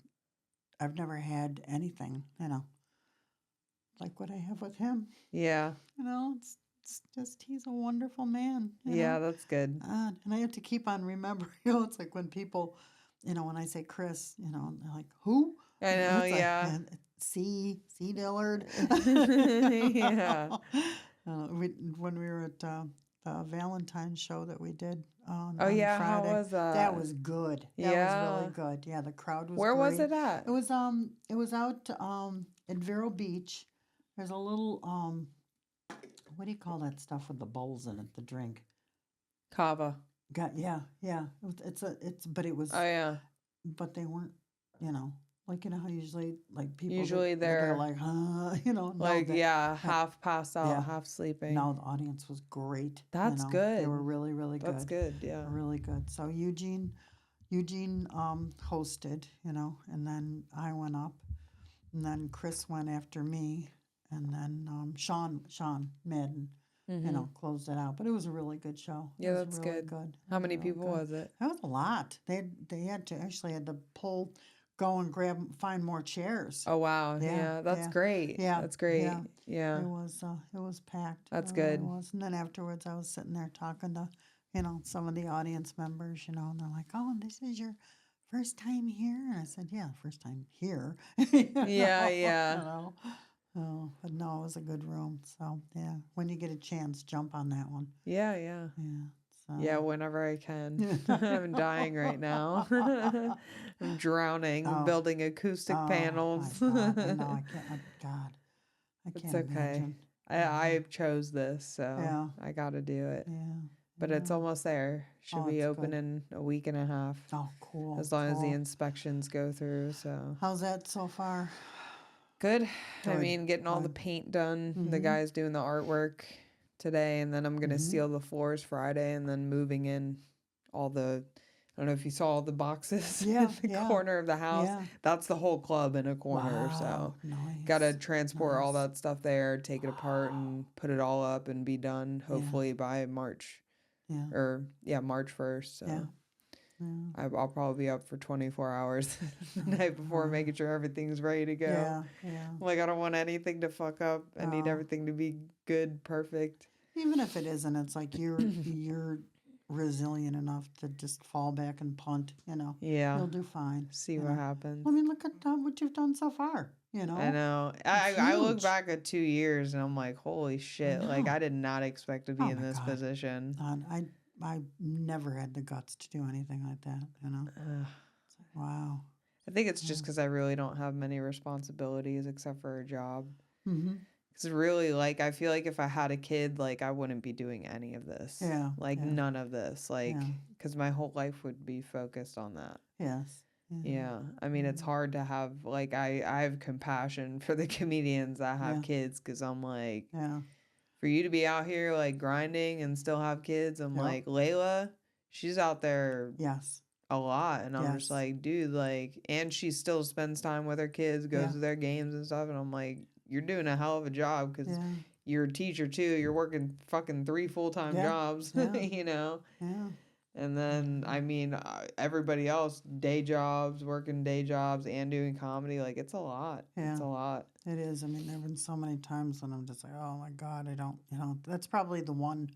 anything, like what I have with him. Yeah. It's just he's a wonderful man. Yeah, that's good. And I have to keep on remembering. It's like when people, when I say Chris, they're like, who? I know. Yeah. C. Dillard. Yeah. When we were at the Valentine's show that we did on Oh yeah, Friday, how was that? that was good. That was really good. Yeah, the crowd was. Where great. was it at? It was out at Vero Beach. There's a little what do you call that stuff with the bowls in it? The drink. Kava. Yeah. But it was. Oh yeah. But they weren't, how usually people they're like, half passed out, half sleeping. No, the audience was great. That's good. They were really, really good. That's good, yeah. Really good. So Eugene hosted, and then I went up, and then Chris went after me, and then Sean Madden, closed it out. But it was a really good show. Yeah, it was that's really good. How many people was it? That was a lot. They had to go and find more chairs. Oh wow! Yeah, that's great. Yeah, that's great. Yeah. It was packed. That's It good. was. And then afterwards, I was sitting there talking to, some of the audience members, and they're like, "Oh, this is your first time here?" And I said, "Yeah, first time here." Yeah. Oh, but no, it was a good room. So yeah, when you get a chance, jump on that one. Yeah. So. Yeah, whenever I can. I'm dying right now. I'm drowning, building acoustic panels. My God. I know. I can't. God. I It's can't okay. imagine. I chose this, so Yeah. I got to do it. Yeah. But it's almost there. Should be it's open good. in a week and a half. Oh, cool. As long as the inspections go through, so. How's that so far? Good. I Good, mean, getting all the paint done. The guy's doing the artwork today, and then I'm going to seal the floors Friday, and then moving in all the, I don't know if you saw all the boxes in the corner of the house. Yeah. That's the whole club in a corner, Wow, so nice. got to transport all that stuff there, take it apart, and put it all up and be done, hopefully by March. Yeah. Or, March 1st, so. Yeah. I'll probably be up for 24 hours the night before, making sure everything's ready to go. Yeah, yeah. Like, I don't want anything to fuck up. I need everything to be good, perfect. Even if it isn't, it's like you're resilient enough to just fall back and punt, you know. Yeah. You'll do fine. See what happens. I mean, look at what you've done so far, you know. I know. I look back at 2 years and I'm like, holy shit. Like, I did not expect to be in this position. I never had the guts to do anything like that, you know. It's like, wow. I think it's just because I really don't have many responsibilities except for a job. Because really, like, I feel like if I had a kid, like, I wouldn't be doing any of this. Yeah. Like, none of this. Like, because my whole life would be focused on that. Yes. Yeah. I mean, it's hard to have, like, I have compassion for the comedians that have kids because I'm like, for you to be out here, like, grinding and still have kids, I'm like, Layla, she's out there a lot. And I'm just like, dude, like, and she still spends time with her kids, goes to their games and stuff. And I'm like, you're doing a hell of a job because you're a teacher, too. You're working fucking 3 full-time jobs, you know? Yeah. And then, I mean, everybody else, day jobs, working day jobs and doing comedy, like, it's a lot. Yeah. It's a lot. It is. I mean, there have been so many times when I'm just like, oh my God, I don't, you know, that's probably the one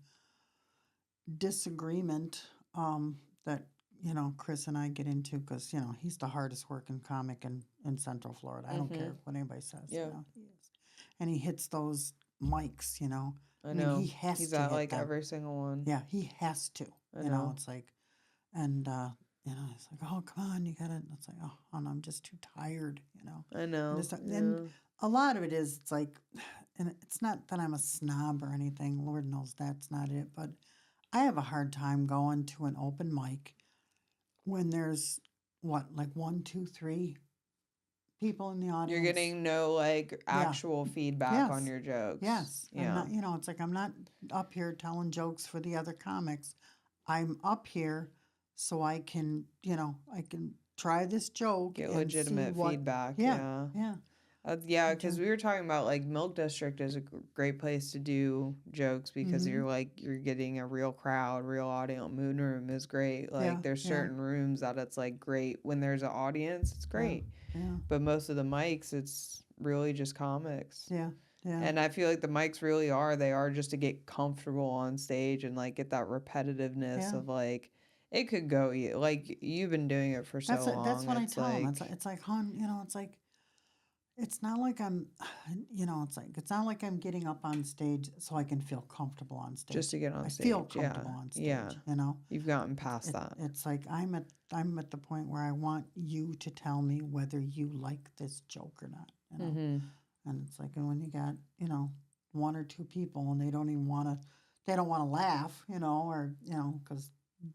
disagreement that, you know, Chris and I get into because, you know, he's the hardest working comic in Central Florida. I don't care what anybody says. Yeah. You know, he is. And he hits those mics, you know. I know. Mean, he has He's to at, hit like, them. every single one. Yeah, he has to. I You know. know, it's like, and, you know, it's like, oh, come on, you gotta, it's like, oh, I'm just too tired, you know. I know. And a lot of it is, it's like, and it's not that I'm a snob or anything, Lord knows that's not it, but I have a hard time going to an open mic when there's, like 1, 2, 3 people in the audience. You're getting no, like, actual feedback on your jokes. Yes. Yeah. I'm not, you know, it's like I'm not up here telling jokes for the other comics. I'm up here so I can, you know, I can try this joke. Get and legitimate see what, feedback. Yeah. Yeah, because we were talking about, like, Milk District is a great place to do jokes because you're, like, you're getting a real crowd, real audience. Moon Room is great. Like, there's certain rooms that it's, like, great. When there's an audience, it's great. Yeah. But most of the mics, it's really just comics. Yeah. And I feel like the mics really they are just to get comfortable on stage and, like, get that repetitiveness of, like, it could go, like, you've been doing it for so long. That's what I tell them. It's like, hon, you know, it's like, it's not like I'm, you know, it's not like I'm getting up on stage so I can feel comfortable on stage. Just to get on stage. I feel comfortable on stage, you know? You've gotten past that. It's like I'm at the point where I want you to tell me whether you like this joke or not, you know? And it's like, and when you got, you know, 1 or 2 people and they don't want to laugh, you know, or, you know, because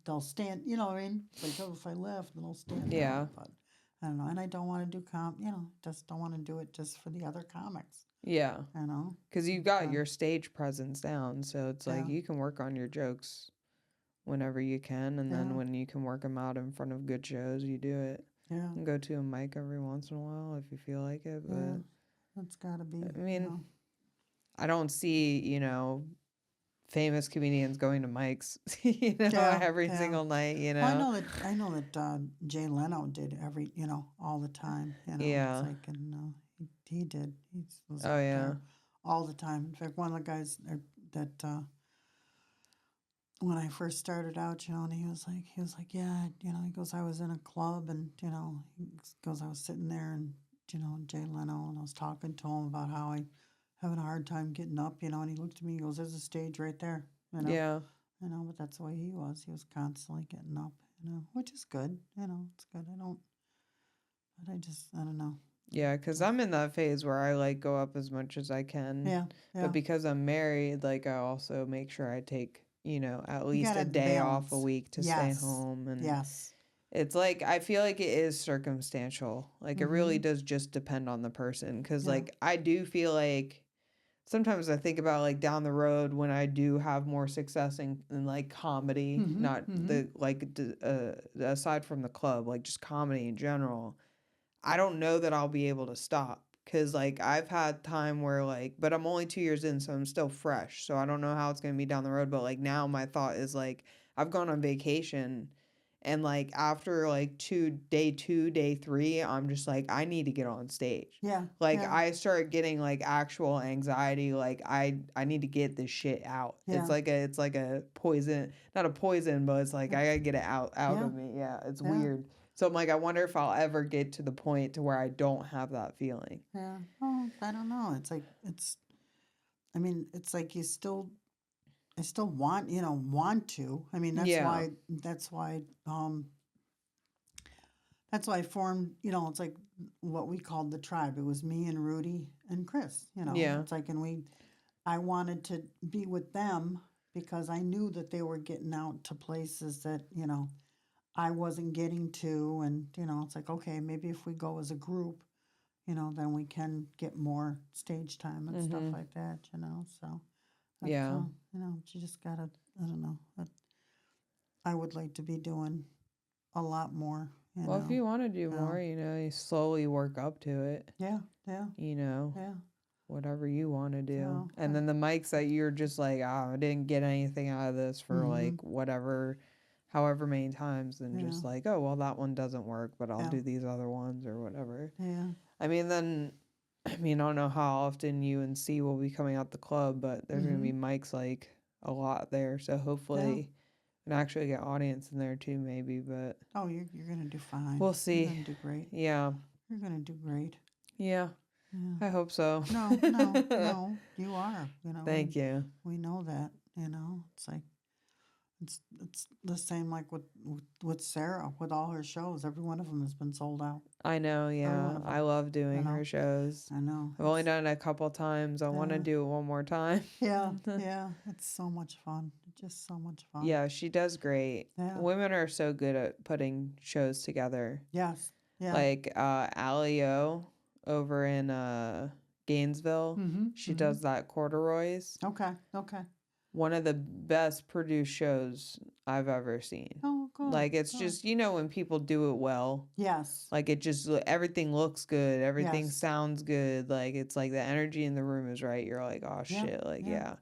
they'll stand, you know what I mean? It's like, oh, if I laugh, then they'll stand up. But I don't know. And I don't want to do you know, just don't want to do it just for the other comics. Yeah. You know? Because you've got your stage presence down. So it's like you can work on your jokes whenever you can. And then when you can work them out in front of good shows, you do it. Yeah. And go to a mic every once in a while if you feel like it. But that's got to be. I mean, you know. I don't see, you know, famous comedians going to mics, you know, every single night, you know. Well, I know that Jay Leno did you know, all the time. You know, Yeah. It's like, and he did. He was Oh, yeah. all the time. In fact, one of the guys that when I first started out, you know, and he was like, yeah, you know, he goes, I was in a club, and you know, he goes, I was sitting there, and you know, Jay Leno, and I was talking to him about how I having a hard time getting up, you know, and he looked at me, he goes, there's a stage right there, you know. Yeah. you know, but that's the way he was. He was constantly getting up, you know, which is good. You know, it's good. But I don't know. Yeah, because I'm in that phase where I like go up as much as I can. Yeah, yeah. But because I'm married, like I also make sure I take, you know, at You least gotta a day off a balance. week to stay Yes. home. And Yes. it's like, I feel like it is circumstantial. Like it really Mhm. does just depend on the person. Because Yeah. like I do feel like sometimes I think about like down the road when I do have more success in like comedy, Mhm, not mhm. the like aside from the club, like just comedy in general. I don't know that I'll be able to stop because like I've had time where like, but I'm only 2 years in, so I'm still fresh. So I don't know how it's gonna be down the road. But like now, my thought is like I've gone on vacation, and like after like day two, day three, I'm just like I need to get on stage. Yeah. Like yeah. I start getting like actual anxiety. Like I need to get this shit out. Yeah. It's like a poison, not a poison, but it's like I gotta get it out Yeah. of me. Yeah, it's Yeah. weird. So I'm like, I wonder if I'll ever get to the point to where I don't have that feeling. Yeah. Oh, I don't know. I mean, it's like I still want to. I mean, Yeah. that's why I formed, it's like what we called the tribe. It was me and Rudy and Chris, Yeah. It's like, I wanted to be with them because I knew that they were getting out to places that, I wasn't getting to. And, it's like, okay, maybe if we go as a group, then we can get more stage time and stuff like that, So, but, Yeah. you just gotta, I don't know. I would like to be doing a lot more, Well, if you want to do more, you slowly work up to it. Yeah, yeah, yeah. Whatever you want to do. So, And then the mics that you're just like, I didn't get anything out of this for like whatever, however many times, and just like, oh, well, that one doesn't work, but I'll do these other ones or whatever. Yeah. I don't know how often you and C will be coming out the club, but there's going to be mics like a lot there. So hopefully and actually get audience in there too, maybe, but Oh, you're gonna do fine. we'll see. You're gonna do great. Yeah. You're gonna do great. Yeah. Yeah. I hope so. No, you are. Thank you. We know that. It's like it's the same like with Sarah with all her shows. Every one of them has been sold out. I know, one yeah. of 'em. I love doing her shows. I know. I've only done it a couple times. I want to do it one more time. Yeah, yeah. It's so much fun. Just so much fun. Yeah, she does great. Yeah. Women are so good at putting shows together. Yes. Yeah. Like Alio over in Gainesville. She does that Corduroys. Okay. Okay. One of the best produced shows I've ever seen. Oh, good. Like it's just, when people do it well. Yes. Like it just, everything looks good. Everything Yes. sounds good. Like it's like the energy in the room is right. You're like, oh shit. Like, yeah.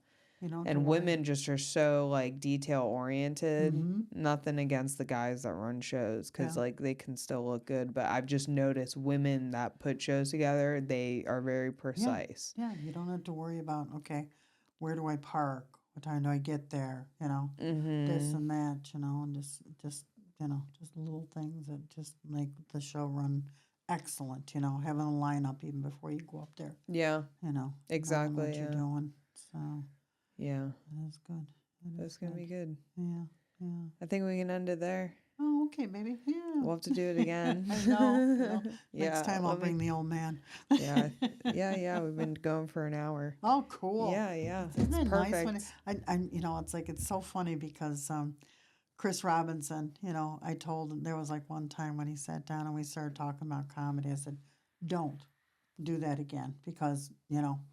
And women just are so like detail oriented. Nothing against the guys that run shows because like they can still look good. But I've just noticed women that put shows together, they are very precise. Yeah. You don't have to worry about, okay, where do I park? What time do I get there? This and that, and just little things that just make the show run excellent, having a lineup even before you go up there. Yeah. Exactly. Knowing what you're doing. So yeah. That's good. That's going to be good. Yeah. Yeah. I think we can end it there. Oh, okay, baby. Yeah. We'll have to do it again. I know. Yeah. Next time I'll bring the old man. Yeah. Yeah. We've been going for an hour. Oh, cool. Yeah. Isn't it perfect. nice when it's like it's so funny because Chris Robinson, I told him there was like one time when he sat down and we started talking about comedy. I said, don't do that again because,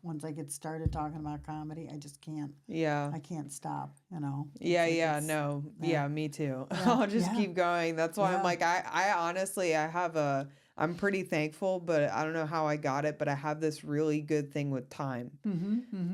once I get started talking about comedy, I just can't. Yeah. I can't stop, Yeah, no. Yeah, me too. I'll just keep going. That's why I'm like, I honestly, I'm pretty thankful, but I don't know how I got it, but I have this really good thing with time.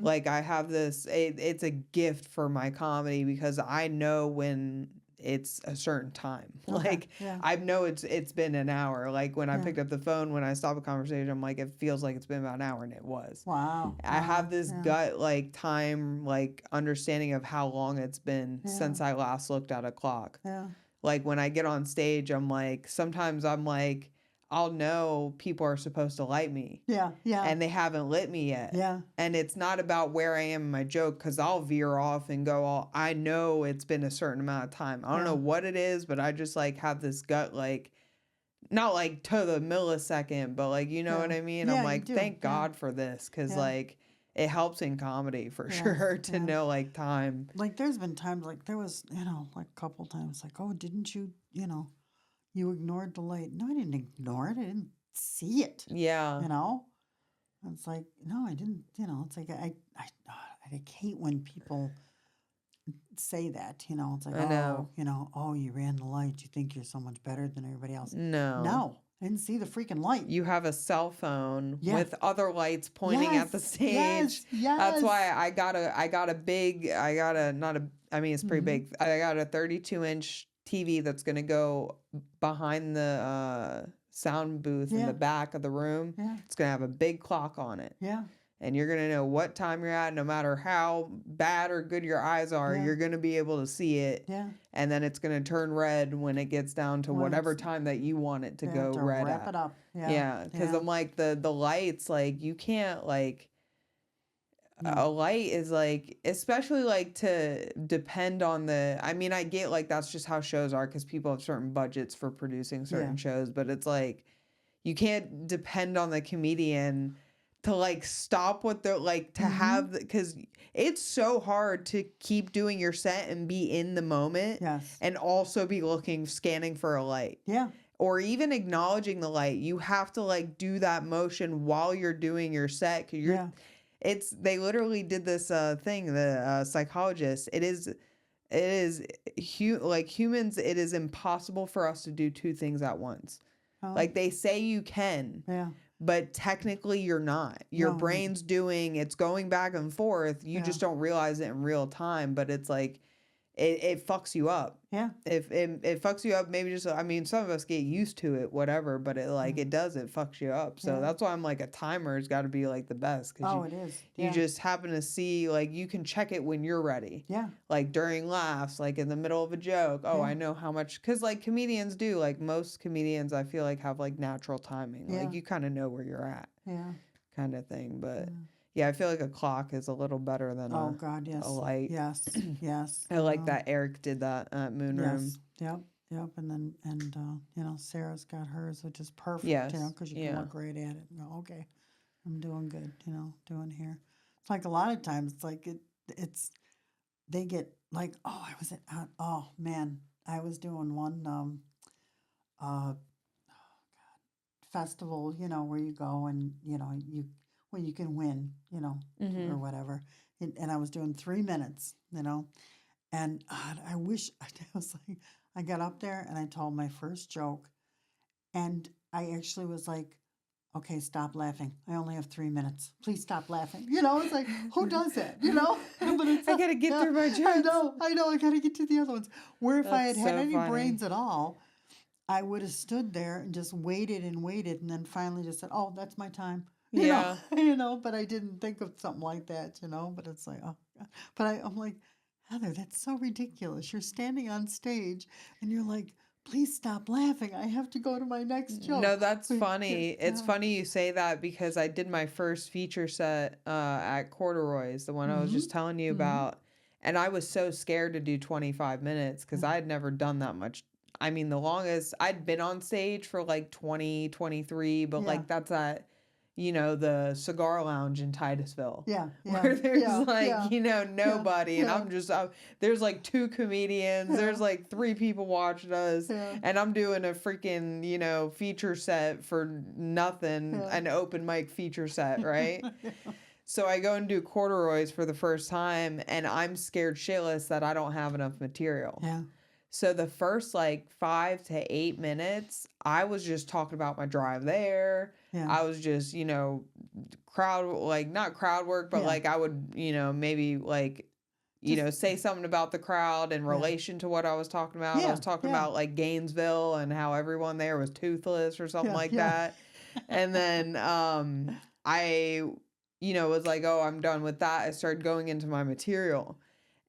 Like I have this, it's a gift for my comedy because I know when it's a certain time. Like I know it's been an hour. Like when I picked up the phone, when I stop a conversation, I'm like, it feels like it's been about an hour, and it was. Wow. I have this gut like time like understanding of how long it's been since I last looked at a clock. Yeah. Like when I get on stage, I'm like, sometimes I'm like, I'll know people are supposed to like me. Yeah. Yeah. And they haven't lit me yet. Yeah. And it's not about where I am in my joke, because I'll veer off and go all, I know it's been a certain amount of time. I don't know what it is, but I just like have this gut, like, not like to the millisecond, but like, you know what I mean? Yeah, I'm you like, do. thank God for this, because like it helps in comedy for sure to know like time. Like there's been times like there was, like a couple times like, oh, didn't you, you ignored the light. No, I didn't ignore it. I didn't see it. Yeah. It's like, no, I didn't, it's like I hate when people say that, it's like, I know. oh, you ran the light. You think you're so much better than everybody else. No. No, I didn't see the freaking light. You have a cell phone with other lights pointing at the stage. Yes. That's why I got it's pretty big. I got a 32-inch TV that's going to go behind the sound booth in the back of the room. Yeah. It's going to have a big clock on it. Yeah. And you're going to know what time you're at, no matter how bad or good your eyes are, you're going to be able to see it. Yeah. And then it's going to turn red when it gets down to whatever time that you want it to go red wrap at. it up. Yeah. Yeah, because I'm like, the lights, like, you can't, like, a light is, like, especially, like, to depend on I mean, I get, like, that's just how shows are, because people have certain budgets for producing certain shows, but it's, like, you can't depend on the comedian to like stop what they're like to have, because it's so hard to keep doing your set and be in the moment and also be scanning for a light or even acknowledging the light. You have to like do that motion while you're doing your set, because they literally did this thing, the psychologist, like humans, it is impossible for us to do two things at once. Like they say you can, but technically you're not. Your brain's it's going back and forth. You just don't realize it in real time, but it's like, it fucks you up. Yeah. If it fucks you up, maybe just, I mean, some of us get used to it, whatever, but it fucks you up. So that's why I'm like, a timer's got to be like the best. It is. You just happen to see, like, you can check it when you're ready. Yeah. Like during laughs, like in the middle of a joke. Oh, I know how much, because like comedians do, like most comedians I feel like have like natural timing. Like you kind of know where you're at. Yeah. Kind of thing. But yeah, I feel like a clock is a little better than a light. Yes. Yes. I like that Eric did that at Moon Room. Yep. And Sarah's got hers, which is perfect. Yes. Because you can look right at it and go, okay, I'm doing good. Doing here. It's like a lot of times, it's like they get like, oh, oh man, I was doing one festival, where you go and you can win, or whatever. And I was doing 3 minutes, and I wish I was like, I got up there and I told my first joke, and I actually was like, okay, stop laughing. I only have 3 minutes. Please stop laughing. It's like, who does that? But it's I gotta get through my jokes. I know. I gotta get to the other ones. Where if I had That's so any funny. brains at all, I would have stood there and just waited, and then finally just said, "Oh, that's my time." You know, but I didn't think of something like that, But it's like, oh, God. But I'm like, Heather, that's so ridiculous. You're standing on stage and you're like, please stop laughing. I have to go to my next joke. No, that's funny. It's funny you say that, because I did my first feature set at Corduroy's, the one I was just telling you about, and I was so scared to do 25 minutes because I had never done that much. I mean, the longest I'd been on stage for like 20, 23, but like that's at, the cigar lounge in Titusville. Yeah. Where there's nobody. And I'm just, there's like 2 comedians. There's like 3 people watching us. Yeah. And I'm doing a freaking, feature set for nothing, an open mic feature set, right? So I go and do Corduroys for the first time, and I'm scared shitless that I don't have enough material. Yeah. So the first like 5 to 8 minutes, I was just talking about my drive there. Yeah. I was just, not crowd work, but like I would, maybe like, say something about the crowd in relation to what I was talking about. I was talking about like Gainesville and how everyone there was toothless or something like that. And then I, was like, oh, I'm done with that. I started going into my material.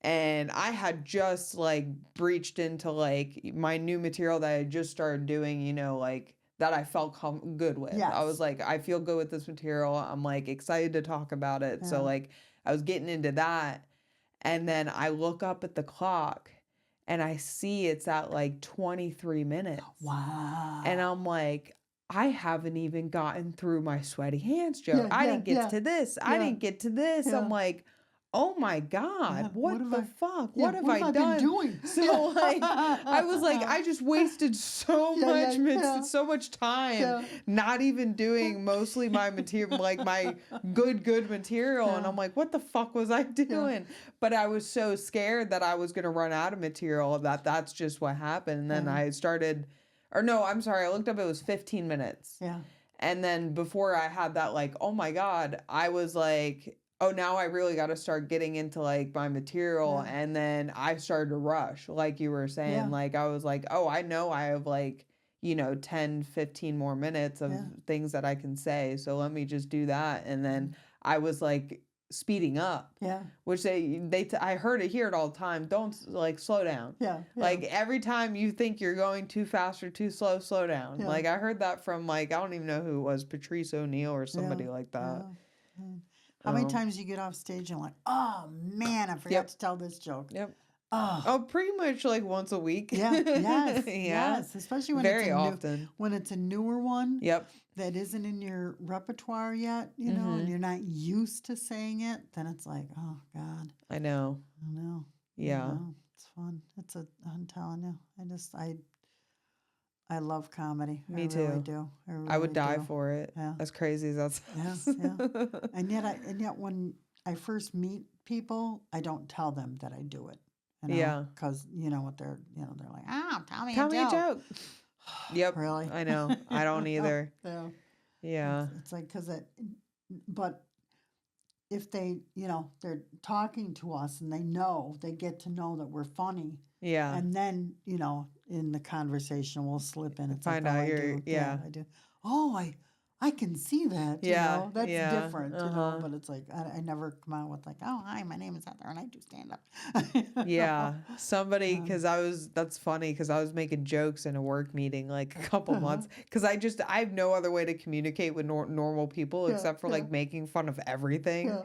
And I had just like breached into like my new material that I just started doing, like that I felt good with. Yes. I was like, I feel good with this material. I'm like excited to talk about it. So Yeah. like I was getting into that. And then I look up at the clock and I see it's at like 23 minutes. Wow. And I'm like, I haven't even gotten through my sweaty hands joke. I didn't get to this. I didn't get to this. Yeah. I'm like, oh my God, Yeah. what the fuck? Yeah, What have I been done? doing? So like, I was like, I just wasted so so much time not even doing mostly my material, like my good material. And I'm like, what the fuck was I doing? But I was so scared that I was going to run out of material that's just what happened. And then I started, or no, I'm sorry. I looked up, it was 15 minutes. Yeah. And then before I had that, like, oh my God, I was like, oh, now I really got to start getting into like my material. Yeah. And then I started to rush, like you were saying. Yeah. Like, I was like, oh, I know I have like, 10, 15 more minutes of things that I can say. So let me just do that. And then I was like speeding up. Yeah. Which I heard it, hear it all the time. Don't like slow down. Yeah. Like every time you think you're going too fast or too slow, slow down. Yeah. Like I heard that from like, I don't even know who it was, Patrice O'Neill or somebody like that. Yeah. How many times you get off stage and like, oh man, I forgot to tell this joke. Yep. Oh, pretty much like once a week. Yeah. Yes. Yes. Especially when very it's often. When it's a newer one. Yep. That isn't in your repertoire yet, and you're not used to saying it, then it's like, oh God. I know. Yeah. I know. It's fun. I'm telling you. I love comedy. Me I too. Really do. I would die for it. Yeah. As crazy as that sounds. Yeah. And yet when I first meet people, I don't tell them that I do it. Yeah. Because you know what they're like, tell me a joke. Yep. Really? I know. I don't either. Yeah. Yeah. It's like, but if they, they're talking to us and they get to know that we're funny. Yeah. And then, in the conversation, we'll slip in. It's find like, out I do. Oh, I can see that. Yeah. That's yeah. different, but it's like, I never come out with like, oh, hi, my name is Heather and I do stand up. Yeah. Somebody, that's funny because I was making jokes in a work meeting like a couple months because I have no other way to communicate with normal people except for like making fun of everything.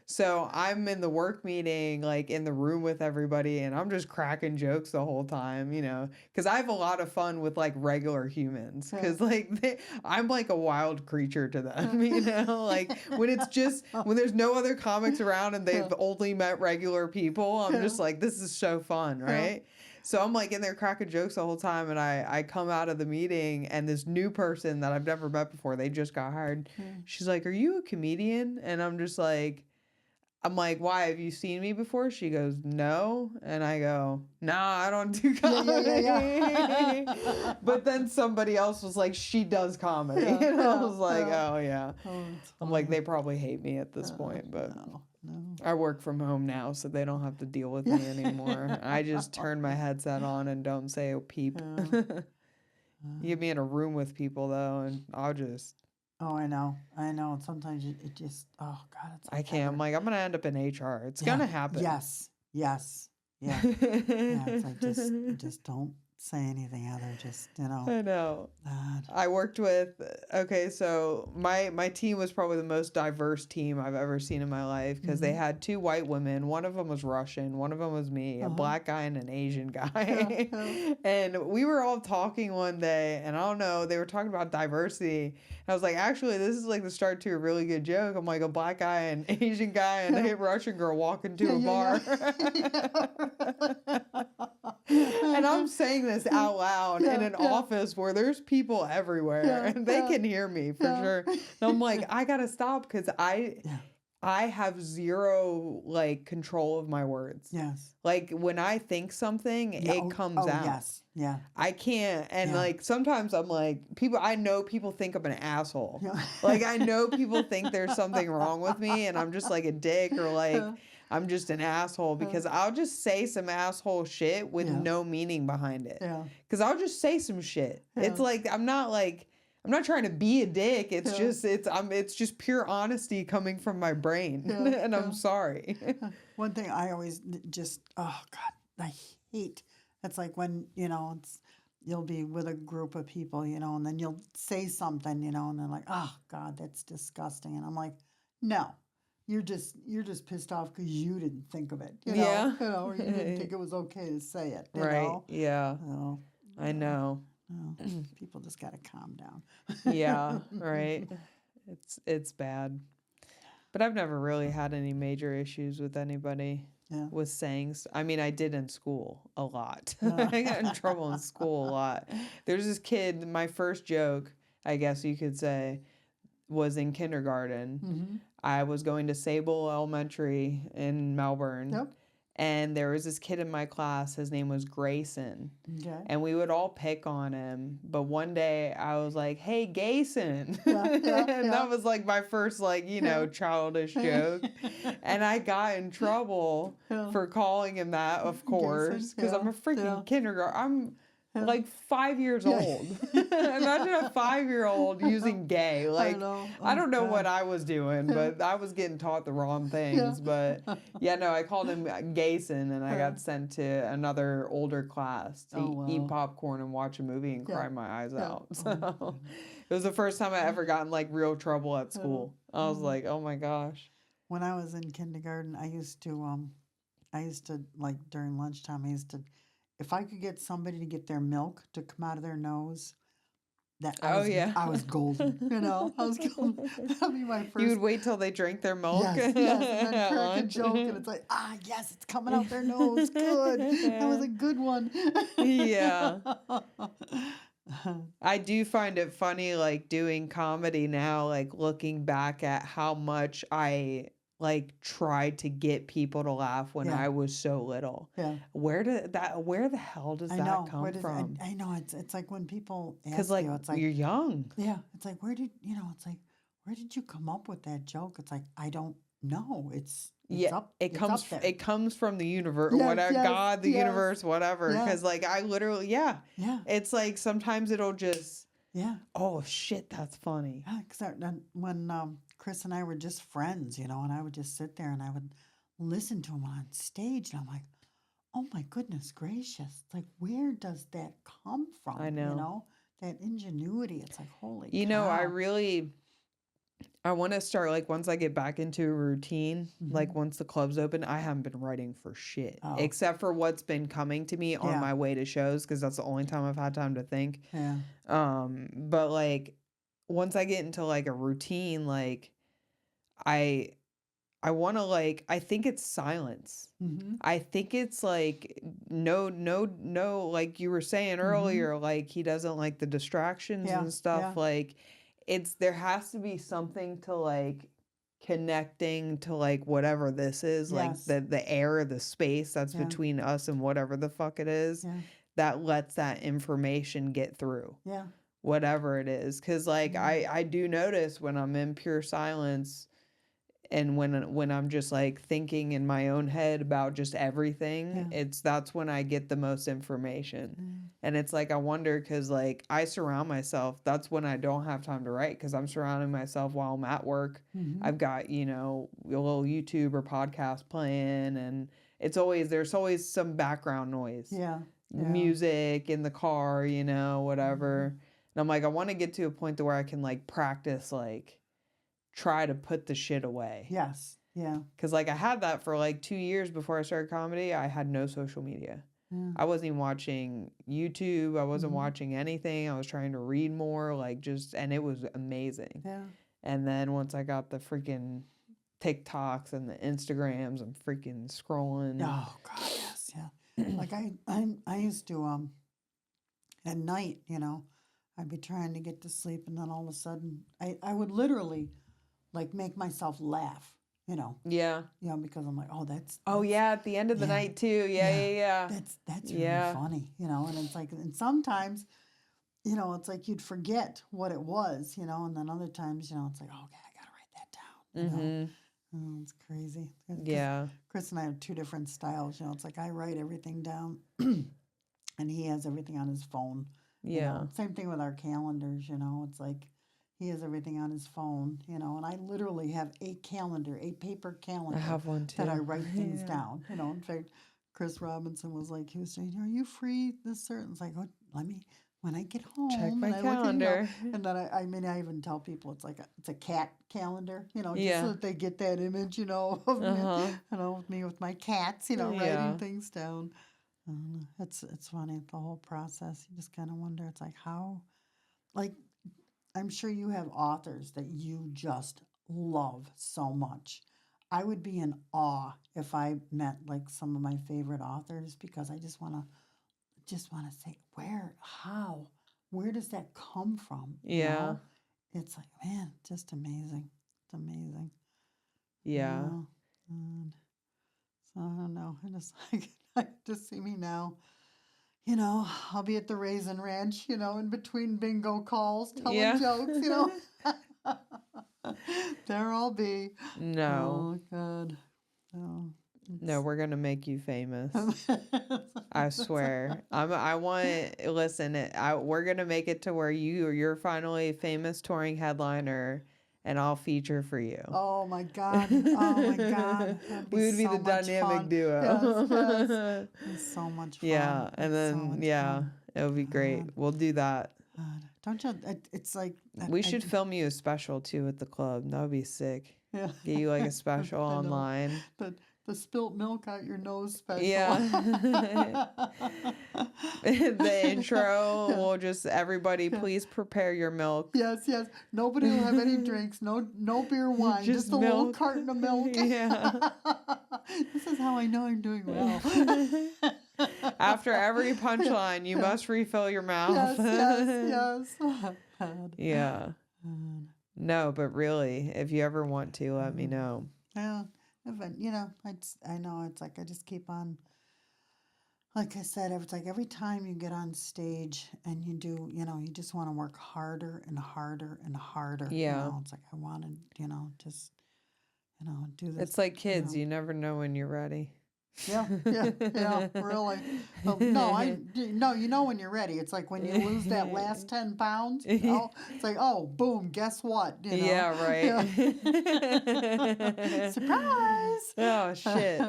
So I'm in the work meeting, like in the room with everybody and I'm just cracking jokes the whole time, because I have a lot of fun with like regular humans because like I'm like a wild creature to them, like when there's no other comics around and they've only met regular people, I'm just like, this is so fun, right? So I'm like in there cracking jokes the whole time and I come out of the meeting and this new person that I've never met before, they just got hired. She's like, are you a comedian? And I'm like, why? Have you seen me before? She goes, no. And I go, nah, I don't do comedy. But then somebody else was like, she does comedy. And I was like, oh, yeah. I'm like, they probably hate me at this point. But I work from home now, so they don't have to deal with me anymore. I just turn my headset on and don't say a peep. You get me in a room with people, though, and I'll just... Oh, I know. And sometimes it just, oh, God, it's like I can't. I'm like, I'm going to end up in HR. It's going to happen. Yes. Yeah. It's like, just don't say anything, Heather. Just, I know. God. I worked with, so my team was probably the most diverse team I've ever seen in my life because they had 2 white women. One of them was Russian. One of them was me, a black guy and an Asian guy. And we were all talking one day and I don't know, they were talking about diversity. And I was like, actually, this is like the start to a really good joke. I'm like a black guy and Asian guy and a Russian girl walk into a bar. And I'm saying this out loud in an office where there's people everywhere and they can hear me for sure. And I'm like, I gotta stop because I have zero like control of my words. Yes. Like when I think something, it comes out. Yes. Yeah. I can't. And like sometimes I'm like, I know people think I'm an asshole. Yeah. Like I know people think there's something wrong with me and I'm just like a dick or like I'm just an asshole because I'll just say some asshole shit with no meaning behind it. Yeah. Because I'll just say some shit. Yeah. It's like I'm not trying to be a dick. It's it's just pure honesty coming from my brain. And I'm sorry. One thing I always just, oh God, I hate. It's like when, you'll be with a group of people, and then you'll say something, and they're like, oh God, that's disgusting. And I'm like, no, you're just pissed off because you didn't think of it, or you didn't think it was okay to say it, Right. Yeah. So, I know. people just got to calm down. Yeah. Right. It's bad. But I've never really had any major issues with anybody with saying. I mean, I did in school a lot. I got in trouble in school a lot. There's this kid, my first joke, I guess you could say, was in kindergarten. Mm-hmm. I was going to Sable Elementary in Melbourne. Yep. And there was this kid in my class. His name was Grayson. Okay. And we would all pick on him. But one day I was like, hey, Gayson. And that was like my first, childish joke. And I got in trouble for calling him that, of course, because I'm a freaking kindergarten. I'm like 5 years old. Imagine a 5-year-old using gay. Like, I don't know what I was doing, but I was getting taught the wrong things. But I called him Gayson, and I got sent to another older class to eat popcorn and watch a movie and cry my eyes out. So it was the first time I ever got in like real trouble at school. I was like, oh my gosh. When I was in kindergarten, I used to like during lunchtime, if I could get somebody to get their milk to come out of their nose, I was golden. I was golden. That'd be my first. You would wait till they drank their milk. Yes, and then crack a joke, and it's like, yes, it's coming out their nose. Good, that was a good one. Yeah. I do find it funny, like doing comedy now, like looking back at how much I tried to get people to laugh when I was so little. Yeah. Where the hell does that come from? I know it's like when people ask Because you, it's like you're young. Yeah, it's like where did you come up with that joke? It's like I don't know. It comes from the universe, Yes, whatever, yes, God, the yes. universe, whatever. Yeah. Because I literally, it's like sometimes it'll just, oh shit, that's funny. Yeah, because when Chris and I were just friends, and I would just sit there and I would listen to him on stage, and I'm like, oh my goodness gracious, like where does that come from? I know. That ingenuity. It's like holy cow. I want to start, once I get back into a routine, once the club's open, I haven't been writing for shit. Oh. Except for what's been coming to me on my way to shows, because that's the only time I've had time to think. Yeah. But, once I get into, a routine, I want to, I think it's silence. Mm-hmm. I think it's, no, like you were saying earlier, he doesn't like the distractions and stuff, there has to be something to connecting to whatever this is, the air, the space that's between us and whatever the fuck it is that lets that information get through. Yeah. Whatever it is. 'Cause I do notice when I'm in pure silence and when I'm just thinking in my own head about just everything, that's when I get the most information. And it's I wonder, because I surround myself, that's when I don't have time to write, because I'm surrounding myself while I'm at work. I've got a little YouTube or podcast playing, and there's always some background noise, music in the car, whatever. And I'm I want to get to a point to where I can practice try to put the shit away. Yes. Yeah. Because I had that for 2 years before I started comedy. I had no social media. Yeah. I wasn't even watching YouTube. I wasn't watching anything. I was trying to read more, and it was amazing. Yeah. And then once I got the freaking TikToks and the Instagrams, I'm freaking scrolling. Oh God, yes, yeah. I used to at night, I'd be trying to get to sleep, and then all of a sudden, I would literally make myself laugh, Yeah. because I'm like, that's at the end of the night too. Yeah. That's really funny, and it's and sometimes, it's you'd forget what it was, and then other times, it's okay, I gotta write that down. Oh, it's crazy. Yeah. Chris and I have two different styles, it's I write everything down, and he has everything on his phone. Yeah. Same thing with our calendars, it's he has everything on his phone, and I literally have a paper calendar. I have one too. That I write things down, In fact, Chris Robinson was he was saying, are you free this certain? It's when I get home, Check my and I calendar. and then I even tell people it's a cat calendar, just Yeah. so that they get that image, of me, with me with my cats, Yeah. writing things down. It's funny, the whole process. You just kind of wonder. It's like how, like, I'm sure you have authors that you just love so much. I would be in awe if I met like some of my favorite authors, because I just want to say, where does that come from? Yeah. It's like, man, just amazing. It's amazing. Yeah. And so I don't know. I just like I just see me now. I'll be at the Raisin Ranch, in between bingo calls, telling jokes, There I'll be. No. Oh, God. Oh, No, we're gonna make you famous. I swear. We're gonna make it to where you're finally a famous touring headliner, and I'll feature for you. Oh my God. Oh my God. We would be so the much dynamic fun. duo. Yes. It's so much fun. Yeah, and It's so then much fun. it would be great. God. We'll do that. God. Don't you? It's like We should film you a special too at the club. That would be sick. Yeah. Get you like a special I know. online. The spilt milk out your nose special. Yeah. The intro will just everybody please prepare your milk. Yes. Nobody will have any drinks. No beer, wine. Just a little carton of milk. Yeah. This is how I know I'm doing well. After every punchline, you must refill your mouth. Yes. Yeah. No, but really, if you ever want to, let me know. Yeah. But, I know it's like I just keep on, like I said, it's like every time you get on stage and you do, you just want to work harder and harder and harder. Yeah. It's like I want to, just, do this. It's like kids, you never know when you're ready. Yeah, really. No, when you're ready. It's like when you lose that last 10 pounds, it's like, oh, boom, guess what? Yeah, right. Yeah. Surprise! Oh, shit.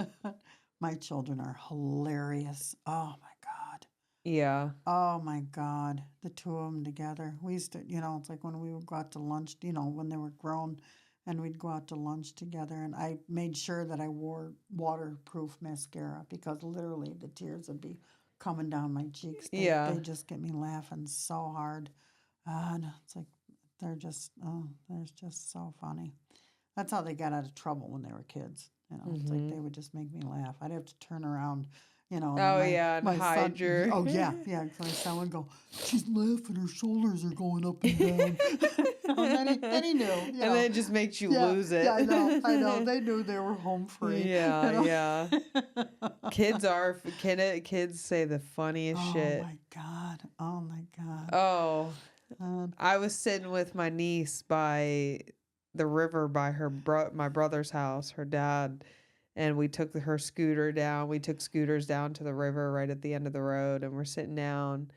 My children are hilarious. Oh, my God. Yeah. Oh, my God. The two of them together. We used to, it's like when we would go out to lunch, when they were grown, and we'd go out to lunch together, and I made sure that I wore waterproof mascara, because literally the tears would be coming down my cheeks. They just get me laughing so hard. And it's like they're just so funny. That's how they got out of trouble when they were kids. It's like they would just make me laugh. I'd have to turn around, and hide your... Oh, yeah. My son would go, she's laughing, her shoulders are going up and down. And then he knew. And then it just makes you lose it. Yeah, I know. They knew they were home free. Yeah. Kids say the funniest shit. Oh, my God. Oh. I was sitting with my niece by the river by my brother's house, her dad, and we took her scooter down. We took scooters down to the river right at the end of the road, and we're sitting down,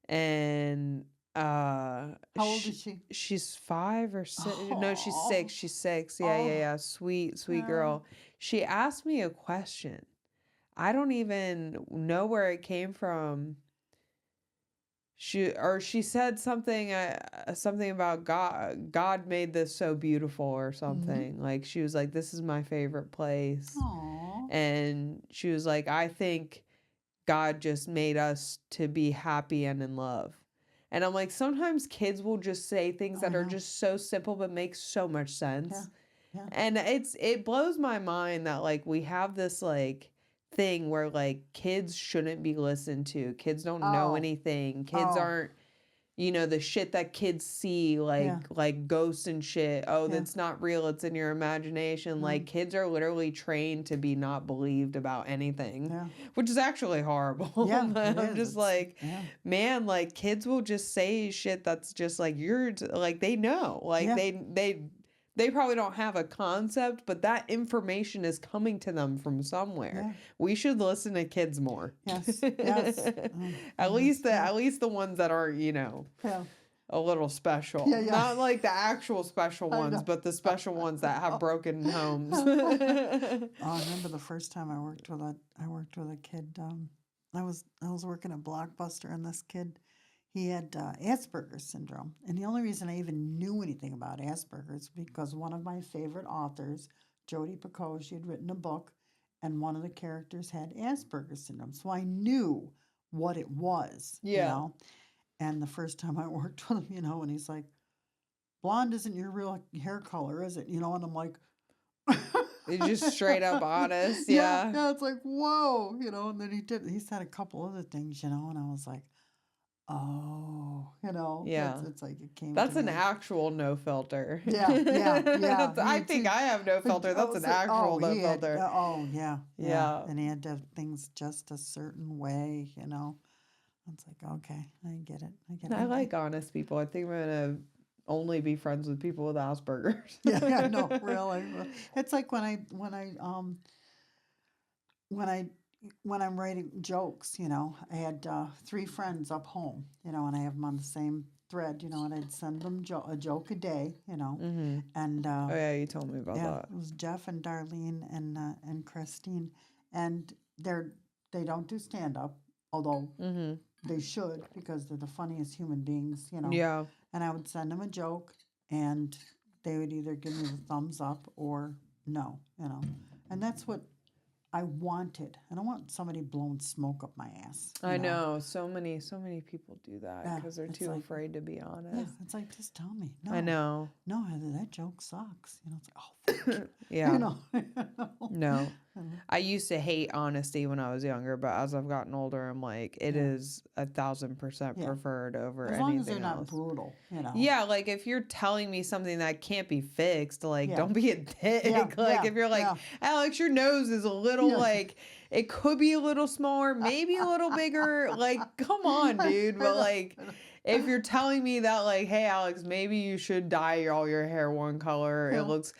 and how old is she? She's 5 or 6. No, she's 6. She's 6. Yeah. Sweet girl. She asked me a question. I don't even know where it came from. She said something about God. God made this so beautiful or something. Mm-hmm. Like she was like, "This is my favorite place." Aww. And she was like, "I think God just made us to be happy and in love." And I'm like, sometimes kids will just say things that are just so simple but make so much sense. Yeah. And it blows my mind that like we have this like thing where like kids shouldn't be listened to. Kids don't know anything. Kids aren't, the shit that kids see like ghosts and shit. That's not real. It's in your imagination. Like kids are literally trained to be not believed about anything, which is actually horrible. Yeah, I'm just like, man, like kids will just say shit that's just like they know, like they probably don't have a concept, but that information is coming to them from somewhere. Yeah. We should listen to kids more. Yes. At least the ones that are, a little special. Yeah. Not like the actual special ones, but the special ones that have broken homes. I remember the first time I worked with a kid I was working at Blockbuster, and this kid, he had Asperger's syndrome. And the only reason I even knew anything about Asperger's because one of my favorite authors, Jodi Picoult, she had written a book, and one of the characters had Asperger's syndrome. So I knew what it was, you Yeah. know. And the first time I worked with him, and he's like, blonde isn't your real hair color, is it? And I'm like, It's just straight up honest. yeah, Yeah. it's like, whoa, and then he said a couple other things, and I was like, oh, Yeah. it's like it came That's to an me. actual no filter. Yeah. I think I have no filter. That's an actual no filter. Yeah. Yeah. And he had to have things just a certain way, It's like, okay, I get it. I like honest people. I think I'm gonna only be friends with people with Asperger's. Yeah, no, really. It's like when I'm writing jokes, I had 3 friends up home, and I have them on the same thread, and I'd send them a joke a day, Mm-hmm. and Oh yeah, you told me about yeah, that. it was Jeff and Darlene and Christine, and they don't do stand up, although Mm-hmm. they should because they're the funniest human beings, Yeah. And I would send them a joke, and they would either give me the thumbs up or no, and that's what I wanted. I don't want somebody blowing smoke up my ass. I know. So many people do that Yeah, because they're it's too like- afraid to be Yeah, honest. it's like, just tell me. No, I know. No, Heather, that joke sucks. It's like, oh, fuck you. Yeah. No. I used to hate honesty when I was younger, but as I've gotten older, I'm like, it is 1,000% Yeah. preferred over As anything long as they're not else. brutal, Yeah, like if you're telling me something that can't be fixed, like Yeah. don't be a dick. Yeah, Like yeah, if you're like, yeah. Alex, your nose is a little Yeah. like it could be a little smaller, maybe a little bigger. Like, come on, dude. But like if you're telling me that like, hey Alex, maybe you should dye all your hair one color. Yeah. It looks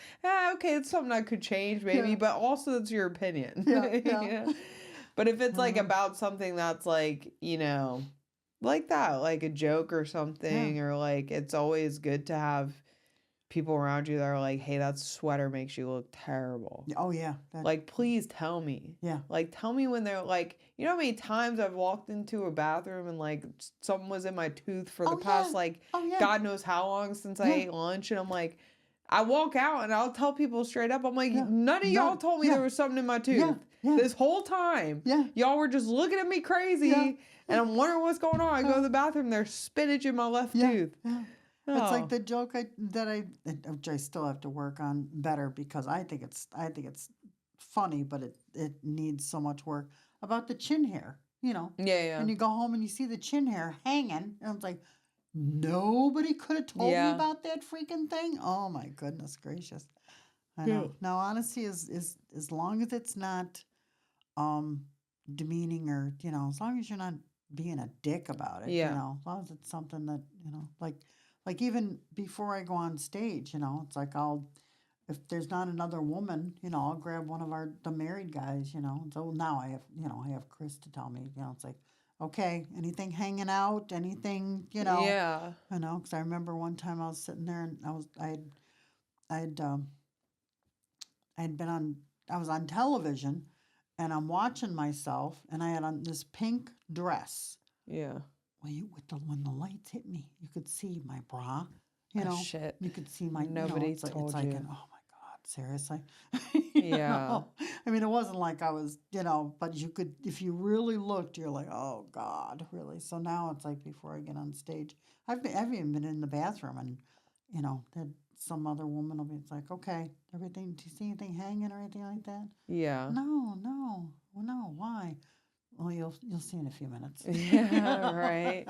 okay, it's something I could change maybe, Yeah. but also it's your opinion. Yeah. But if it's like about something that's like, like that, like a joke or something, or like it's always good to have people around you that are like, hey, that sweater makes you look terrible. Oh, yeah. Like, please tell me. Yeah. Like, tell me when they're like, how many times I've walked into a bathroom and like something was in my tooth for the past like God knows how long since I ate lunch, and I'm like, I walk out and I'll tell people straight up, I'm like, none of y'all told me there was something in my tooth. This whole time. Y'all were just looking at me crazy and I'm wondering what's going on. I go to the bathroom, there's spinach in my left tooth. Yeah. Oh. It's like the joke which I still have to work on better because I think it's funny, but it needs so much work about the chin hair, Yeah. And you go home and you see the chin hair hanging, and it's like, nobody could have told me about that freaking thing. Oh my goodness gracious! I know. Now, honesty is as long as it's not demeaning or as long as you're not being a dick about it. As long as it's something that like even before I go on stage, it's like if there's not another woman, I'll grab one of the married guys, So now I have Chris to tell me, it's like, okay, anything hanging out, anything, Yeah. I know, because I remember one time I was sitting there and I was on television and I'm watching myself and I had on this pink dress. Yeah. Well, when the lights hit me, you could see my bra. Shit. You could see my. Nobody it's told like, you. oh my God, seriously. Yeah. I mean, it wasn't like I was, but you could, if you really looked, you're like, oh God, really. So now it's like before I get on stage, I've even been in the bathroom and, that some other woman will be. It's like, okay, everything. Do you see anything hanging or anything like that? Yeah. No. Well, no. Why? Well, you'll see in a few minutes. Yeah, right.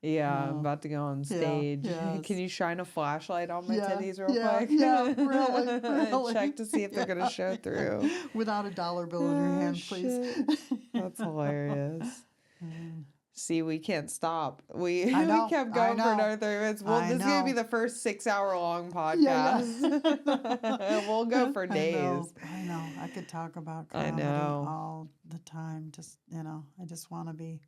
Yeah, I'm about to go on stage. yes. Can you shine a flashlight on my titties real quick? Yeah, really. Check to see if they're gonna show through. Without a dollar bill in your hand, please. That's hilarious. See, we can't stop. We know, kept going for another 30 minutes. Well, this is gonna be the first 6-hour-long podcast. We'll go for days. I know. I could talk about comedy all the time. Just I just want to be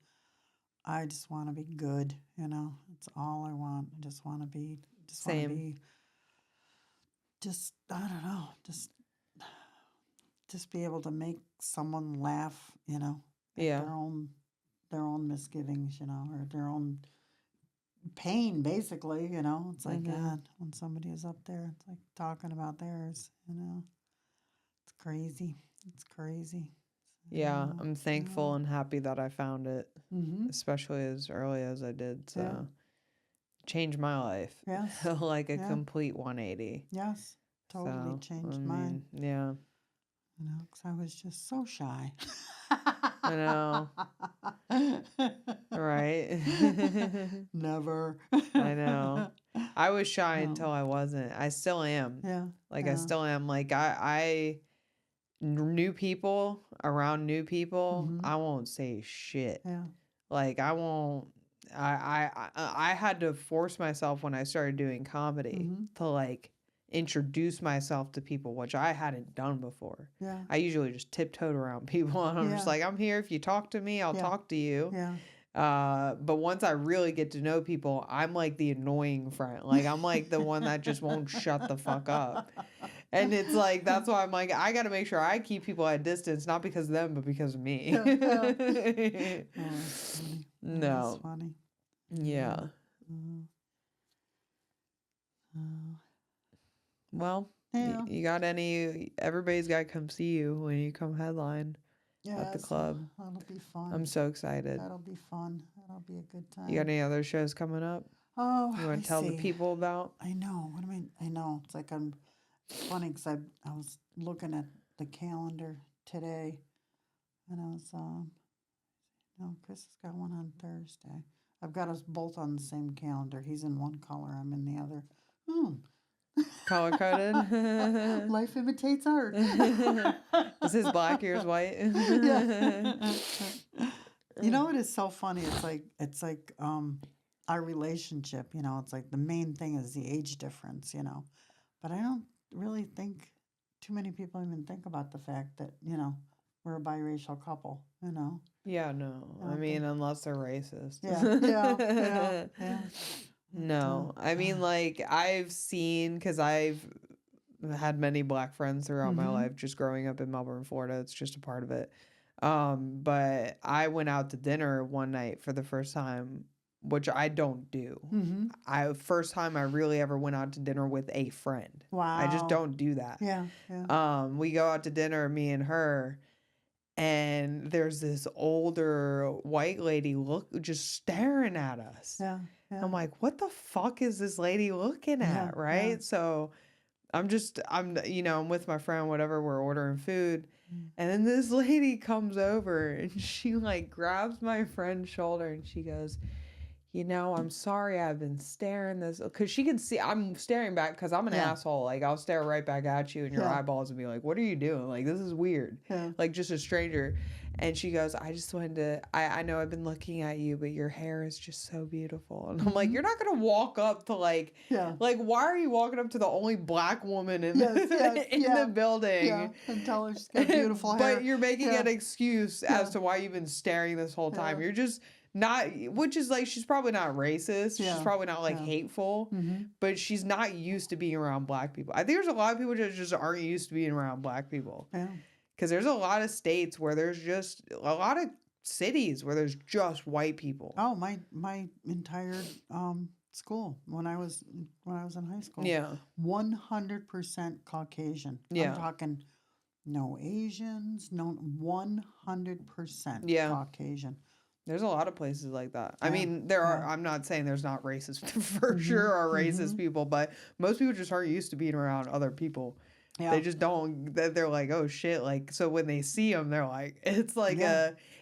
good. It's all I want. I just want to be. Same. I don't know. Just be able to make someone laugh. at their own misgivings, you know, or their own pain, basically, you know. It's like, God, when somebody is up there, it's like talking about theirs, you know. It's crazy. It's crazy. Yeah, I'm thankful and happy that I found it, Mm-hmm. especially as early as I did. So, changed my life. Yes. Like a complete 180. Yes. Totally So, changed I mine. mean, yeah. You know, because I was just so shy. I know. Right? Never. I know. I was shy No. until I wasn't. I still am. Yeah. Like, yeah. I still am. Like, I new people, around new people, I won't say shit. Yeah. Like, I won't. I had to force myself when I started doing comedy to like introduce myself to people, which I hadn't done before. Yeah. I usually just tiptoed around people, and I'm just like, I'm here. If you talk to me, I'll talk to you. Yeah. But once I really get to know people, I'm like the annoying friend. Like, I'm like the one that just won't shut the fuck up. And it's like, that's why I'm like, I got to make sure I keep people at distance, not because of them, but because of me. Oh, that's funny. No. That's funny. Yeah. Well, Yeah. you got everybody's got to come see you when you come headline at the Yes, club. That'll be fun. I'm so excited. That'll be fun. That'll be a good time. You got any other shows coming up? Oh, You want to tell the people about? I know. What do I mean? I know. It's like it's funny because I was looking at the calendar today, and I was no, Chris has got one on Thursday. I've got us both on the same calendar. He's in one color. I'm in the other. Color coded. Life imitates art. Is his black, yours white? Yeah. You know what is so funny? It's like our relationship, you know, it's like the main thing is the age difference, you know. But I don't really think too many people even think about the fact that, you know, we're a biracial couple, you know. Yeah, no. I mean, unless they're racist. Yeah. No. I mean, like, I've seen, because I've had many black friends throughout my life, just growing up in Melbourne, Florida. It's just a part of it. But I went out to dinner one night for the first time, which I don't do. First time I really ever went out to dinner with a friend. Wow. I just don't do that. Yeah. We go out to dinner, me and her, and there's this older white lady just staring at us. Yeah. I'm like, what the fuck is this lady looking at? Right. Yeah. So I'm with my friend, whatever, we're ordering food. And then this lady comes over and she like grabs my friend's shoulder and she goes, you know, I'm sorry I've been staring this, because she can see I'm staring back because I'm an asshole. Like, I'll stare right back at you in your eyeballs and be like, what are you doing? Like, this is weird. Like, just a stranger. And she goes, I just wanted to, I know I've been looking at you, but your hair is just so beautiful. And I'm like, you're not going to walk up to like, why are you walking up to the only black woman in the building? Yeah, and tell her she's got beautiful hair. But you're making an excuse as to why you've been staring this whole time. You're just not, which is like, she's probably not racist. She's probably not like hateful, but she's not used to being around black people. I think there's a lot of people that just aren't used to being around black people. Yeah. Because there's a lot of states where there's just a lot of cities where there's just white people. Oh, my entire school when I was in high school. 100% Caucasian. I'm talking no Asians, no 100% Caucasian. There's a lot of places like that. I mean, there are, I'm not saying there's not racist, for sure are racist people, but most people just aren't used to being around other people. Yeah. They just don't, they're like, oh shit. Like, so when they see them, they're like, it's like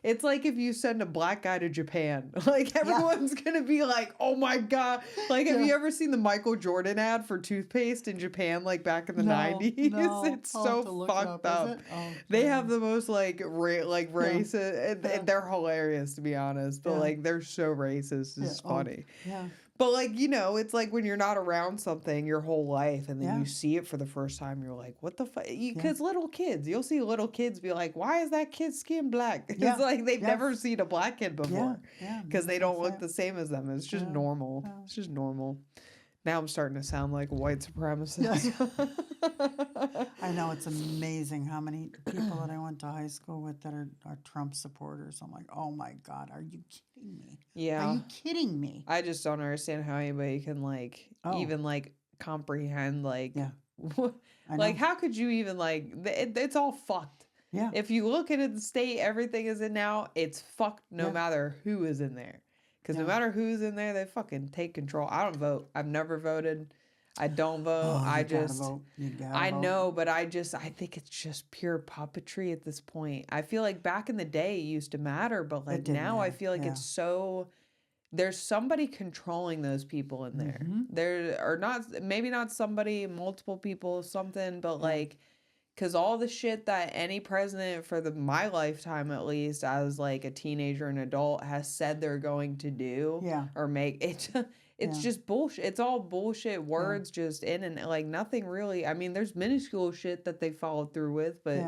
it's like if you send a black guy to Japan, like everyone's going to be like, oh my God. Like, have you ever seen the Michael Jordan ad for toothpaste in Japan, like back in the 90s? No. It's so fucked up. They have the most like racist, and they're hilarious to be honest, but like they're so racist. It's funny. But, like, you know, it's like when you're not around something your whole life and then you see it for the first time, you're like, what the fuck? Because little kids, you'll see little kids be like, why is that kid's skin black? It's like they've never seen a black kid before because they don't look the same as them. It's just normal. It's just normal. Now I'm starting to sound like a white supremacist. I know, it's amazing how many people that I went to high school with that are Trump supporters. I'm like, oh my God, are you kidding me? Yeah. Are you kidding me? I just don't understand how anybody can like even like comprehend like Yeah. like how could you even like it's all fucked. Yeah. If you look at it, the state, everything is in now, it's fucked no matter who is in there. Because no matter who's in there, they fucking take control. I don't vote. I've never voted. I don't vote. Oh, I you gotta just vote. You gotta I vote. know, but I think it's just pure puppetry at this point. I feel like back in the day it used to matter, but like now I feel like it's so there's somebody controlling those people in there. There are not maybe not somebody, multiple people, something, but like because all the shit that any president for my lifetime, at least as like a teenager and adult, has said they're going to do or make it, it's just bullshit. It's all bullshit words just in and like nothing really. I mean, there's minuscule shit that they followed through with, but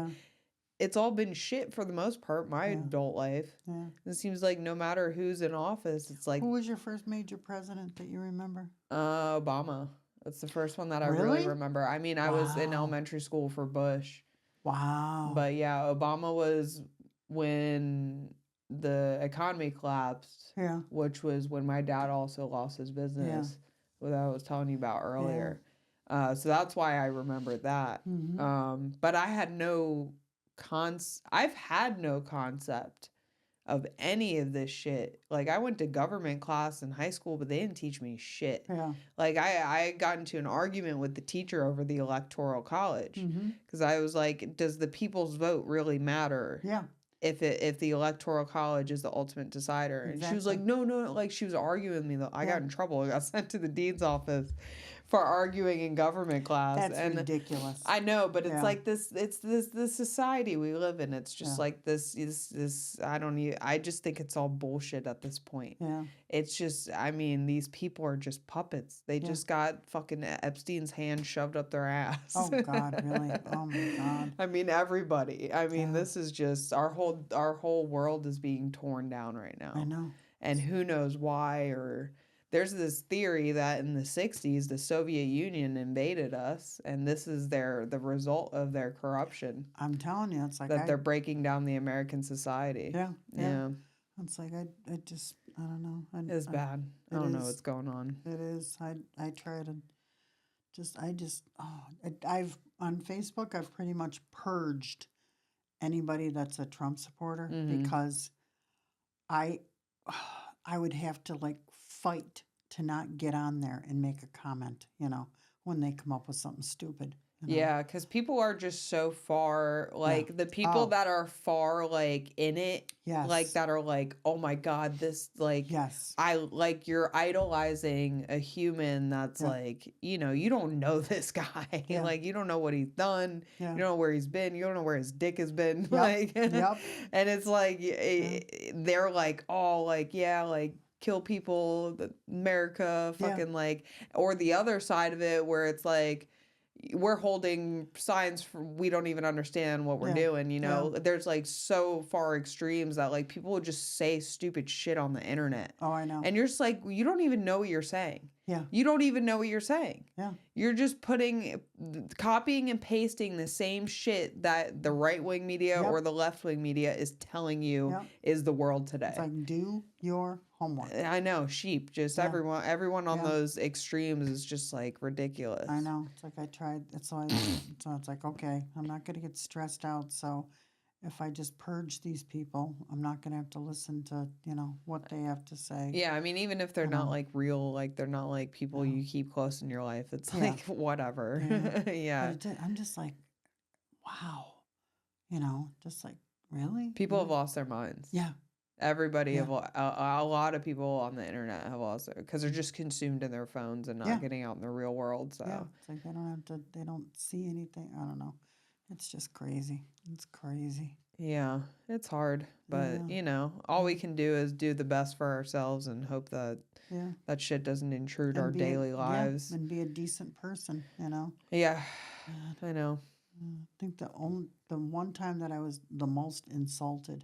it's all been shit for the most part. My adult life. Yeah. It seems like no matter who's in office, it's like. Who was your first major president that you remember? Obama. That's the first one that I really remember. I mean, I was in elementary school for Bush. Wow. But yeah, Obama was when the economy collapsed. Yeah. Which was when my dad also lost his business, what I was telling you about earlier. Yeah. So that's why I remember that. Mm-hmm. But I had I've had no concept of any of this shit. Like I went to government class in high school, but they didn't teach me shit. Yeah. Like I got into an argument with the teacher over the electoral college because I was like, does the people's vote really matter? Yeah. If the electoral college is the ultimate decider. And she was like, no, like she was arguing with me though. I got in trouble. I got sent to the dean's office for arguing in government class. That's ridiculous. I know, but it's like this society we live in. It's just like this I just think it's all bullshit at this point. Yeah. It's just, I mean, these people are just puppets. They just got fucking Epstein's hand shoved up their ass. Oh God, really? Oh my God. I mean, everybody. I mean, this is just our whole world is being torn down right now. I know. And who knows why or there's this theory that in the 60s, the Soviet Union invaded us, and this is the result of their corruption. I'm telling you, it's like they're breaking down the American society. Yeah. It's like I don't know. It's bad. I don't know what's going on. It is. I try to I've on Facebook. I've pretty much purged anybody that's a Trump supporter because I would have to like fight to not get on there and make a comment, when they come up with something stupid. Yeah, because people are just so far, like, the people that are far, like, in it, like, that are like, oh my God, this, like, you're idolizing a human that's like, you don't know this guy. Like, you don't know what he's done. You don't know where he's been. You don't know where his dick has been. Like, and it's like, they're like, oh, like, like, kill people, America, fucking like, or the other side of it where it's like, we're holding signs for we don't even understand what we're doing, There's like so far extremes that like people would just say stupid shit on the internet. Oh, I know. And you're just like, you don't even know what you're saying. Yeah. You don't even know what you're saying. Yeah. You're just copying and pasting the same shit that the right-wing media or the left-wing media is telling you is the world today. It's like, do your homework. I know, sheep. Just everyone on those extremes is just like ridiculous. I know. It's like I tried. So it's like, okay, I'm not going to get stressed out. So if I just purge these people, I'm not going to have to listen to, what they have to say. Yeah, I mean, even if they're not like real, like they're not like people you keep close in your life, it's like whatever. Yeah. I'm just like, wow. Just like, really? People have lost their minds. Yeah. Everybody, a lot of people on the internet have lost it because they're just consumed in their phones and not getting out in the real world. So it's like they don't see anything. I don't know. It's just crazy. It's crazy. Yeah, it's hard, but all we can do is do the best for ourselves and hope that that shit doesn't intrude our daily lives. And be a decent person, Yeah, I know. I think the one time that I was the most insulted,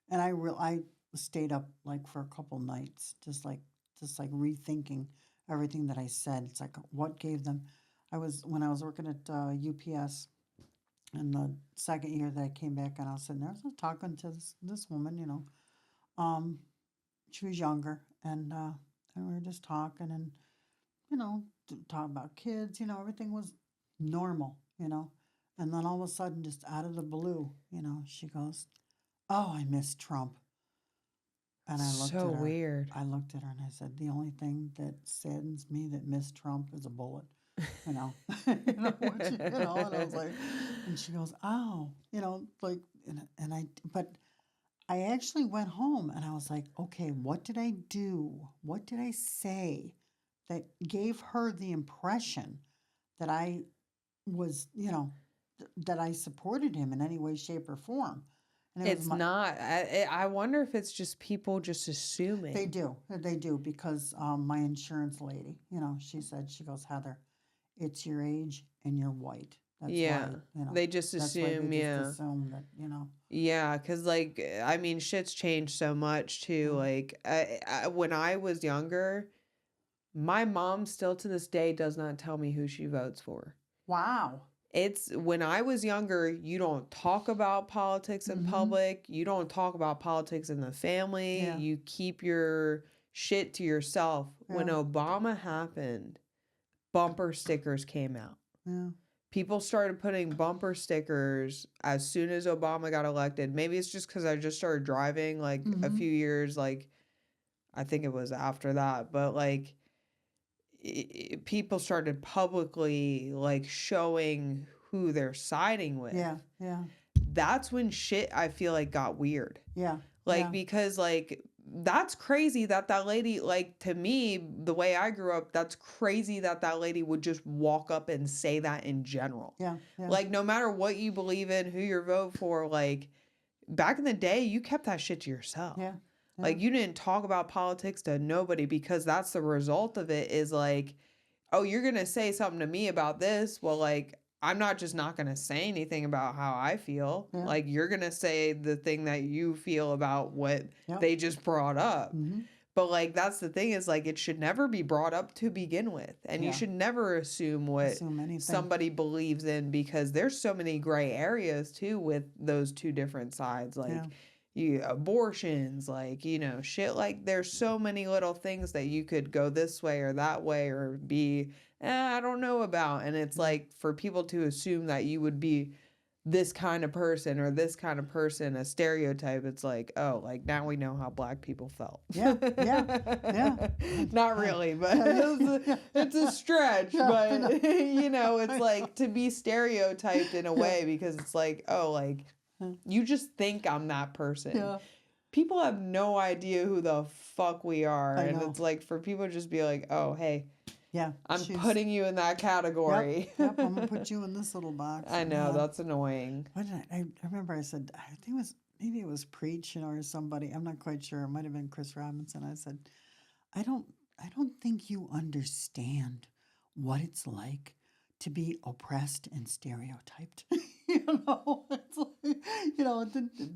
and I stayed up like for a couple nights, just like rethinking everything that I said. It's like what gave them. When I was working at UPS, in the second year that I came back, and I was sitting there, I was talking to this woman, um, she was younger, and we were just talking, and talking about kids, everything was normal, and then all of a sudden, just out of the blue, she goes, "Oh, I miss Trump." And I looked So at her. weird. I looked at her and I said, "The only thing that saddens me that Miss Trump is a bullet." you know, and I was like, and she goes, "Oh, like, but I actually went home and I was like, okay, what did I do? What did I say that gave her the impression that I was, that I supported him in any way, shape, or form?" And It's not. I wonder if it's just people just assuming. They do, because my insurance lady, she said, she goes, "Heather, it's your age and you're white. That's why, they just that's why assume, they just assume that, Yeah, because, like, I mean, shit's changed so much, too. Like, when I was younger, my mom still to this day does not tell me who she votes for. Wow. It's when I was younger, you don't talk about politics in public. You don't talk about politics in the family. Yeah. You keep your shit to yourself. When Yeah. Obama happened, bumper stickers came out. Yeah. People started putting bumper stickers as soon as Obama got elected. Maybe it's just because I just started driving like a few years, like I think it was after that. But like people started publicly like showing who they're siding with. Yeah. Yeah. That's when shit I feel like got weird. Yeah. Like, yeah. because, like, that's crazy that lady, like, to me, the way I grew up, that's crazy that lady would just walk up and say that in general. Yeah. Yeah. Like, no matter what you believe in, who you're voting for, like, back in the day, you kept that shit to yourself. Yeah. Yeah. Like, you didn't talk about politics to nobody, because that's the result of it is, like, oh, you're going to say something to me about this. Well, like, I'm not going to say anything about how I feel. Yeah. Like, you're going to say the thing that you feel about what Yep. they just brought up. Mm-hmm. But, like, that's the thing is, like, it should never be brought up to begin with. And you Yeah. should never assume what anything. somebody believes in, because there's so many gray areas, too, with those two different sides. Like, abortions, like, shit, like, there's so many little things that you could go this way or that way or be, I don't know about. And it's like, for people to assume that you would be this kind of person or this kind of person, a stereotype, it's like, oh, like, now we know how black people felt. Yeah. Yeah. Not really, but it's a stretch. But, it's like to be stereotyped in a way, because it's like, oh, like, you just think I'm that person. Yeah. People have no idea who the fuck we are. I And know. it's like, for people to just be like, oh, hey, Yeah. I'm putting you in that category. Yep. I'm gonna put you in this little box. I know, that's annoying. What did I remember I said, I think maybe it was Preach, or somebody, I'm not quite sure. It might have been Chris Robinson. I said, I don't think you understand what it's like to be oppressed and stereotyped. It's like,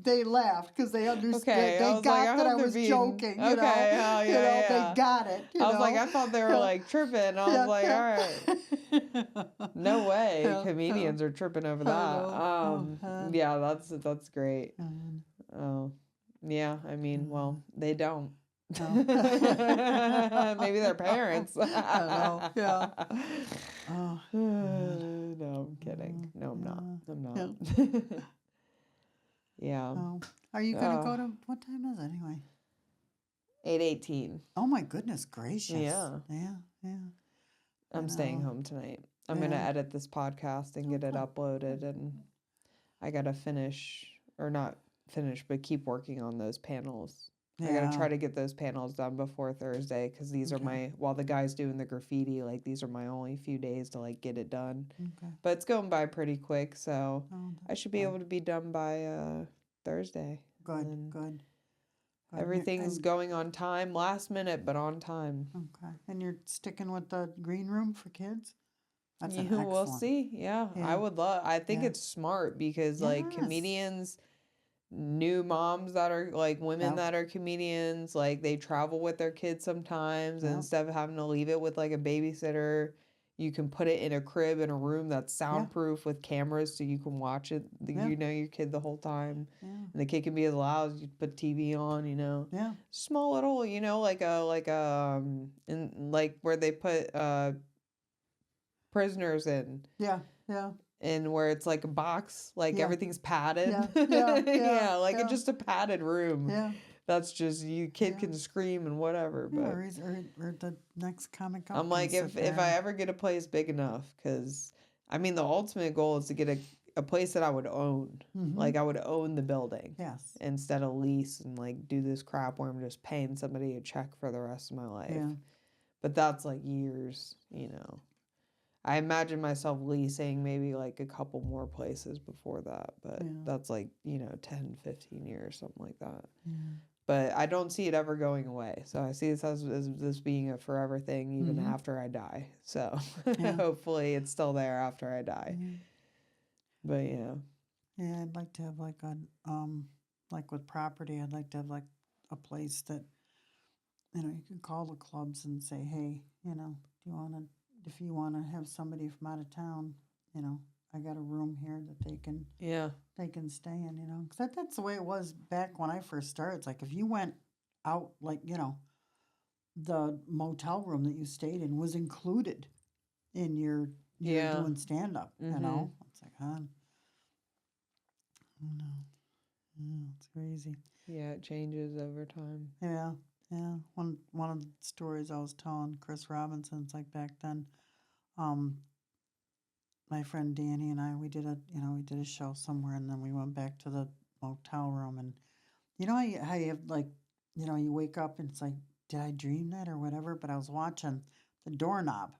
they laughed because they understood. Okay, they got that I was joking. Okay, they got it. I was like, I thought they were like tripping. I was like, all right, no way, comedians are tripping over that. Yeah, that's great. Oh, yeah. I mean, well, they don't. Maybe their parents. I know. Yeah. No, I'm kidding. No, I'm not. Yeah. Are you gonna go to, what time is it anyway? 8:18. Oh my goodness gracious. Yeah. Yeah. I'm staying home tonight. I'm gonna edit this podcast and get it uploaded, and I gotta finish, or not finish, but keep working on those panels. I gotta try to get those panels done before Thursday, because these are while the guy's doing the graffiti, like, these are my only few days to, like, get it done. Okay. But it's going by pretty quick, so I should be able to be done by Thursday. Good. Everything's going on time, last minute, but on time. Okay. And you're sticking with the green room for kids? That's an We'll excellent. see. Yeah. I would love, I think it's smart, because like Yes. comedians, new moms that are like women that are comedians, like they travel with their kids sometimes, and instead of having to leave it with like a babysitter, you can put it in a crib in a room that's soundproof with cameras so you can watch it, you know, your kid the whole time. And the kid can be as loud as you put TV on, you know. Small little, you know, like in like where they put prisoners in. And where it's like a box, like everything's padded. Like it's just a padded room. That's just kid can scream and whatever. But or the next comic. I'm like, if I ever get a place big enough, because I mean, the ultimate goal is to get a place that I would own. Like I would own the building. Instead of lease and like do this crap where I'm just paying somebody a check for the rest of my life. But that's like years, you know. I imagine myself leasing maybe like a couple more places before that, but that's like, you know, 10, 15 years, something like that. But I don't see it ever going away. So I see this as this being a forever thing even after I die. So hopefully it's still there after I die. But yeah. Yeah, I'd like to have like a, like with property, I'd like to have like a place that, you know, you can call the clubs and say, hey, you know, if you want to have somebody from out of town, you know, I got a room here that they can stay in, you know, because that's the way it was back when I first started. It's like if you went out, like, you know, the motel room that you stayed in was included in your doing stand up, you know. It's like, huh? Oh no, it's crazy. Yeah, it changes over time. Yeah. One of the stories I was telling Chris Robinson, it's like back then, my friend Danny and I, we did a show somewhere, and then we went back to the motel room, and you know how you have like, you know, you wake up and it's like, did I dream that or whatever? But I was watching the doorknob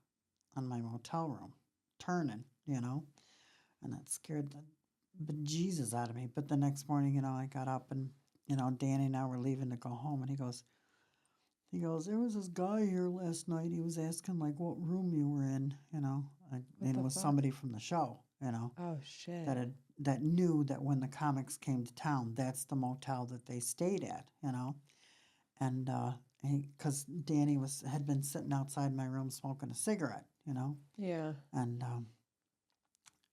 on my motel room turning, you know, and that scared the bejesus out of me. But the next morning, you know, I got up and, you know, Danny and I were leaving to go home, and he goes, there was this guy here last night. He was asking, like, what room you were in, you know. And it was somebody from the show, you know. Oh, shit. That knew that when the comics came to town, that's the motel that they stayed at, you know. And because Danny had been sitting outside my room smoking a cigarette, you know. Yeah. And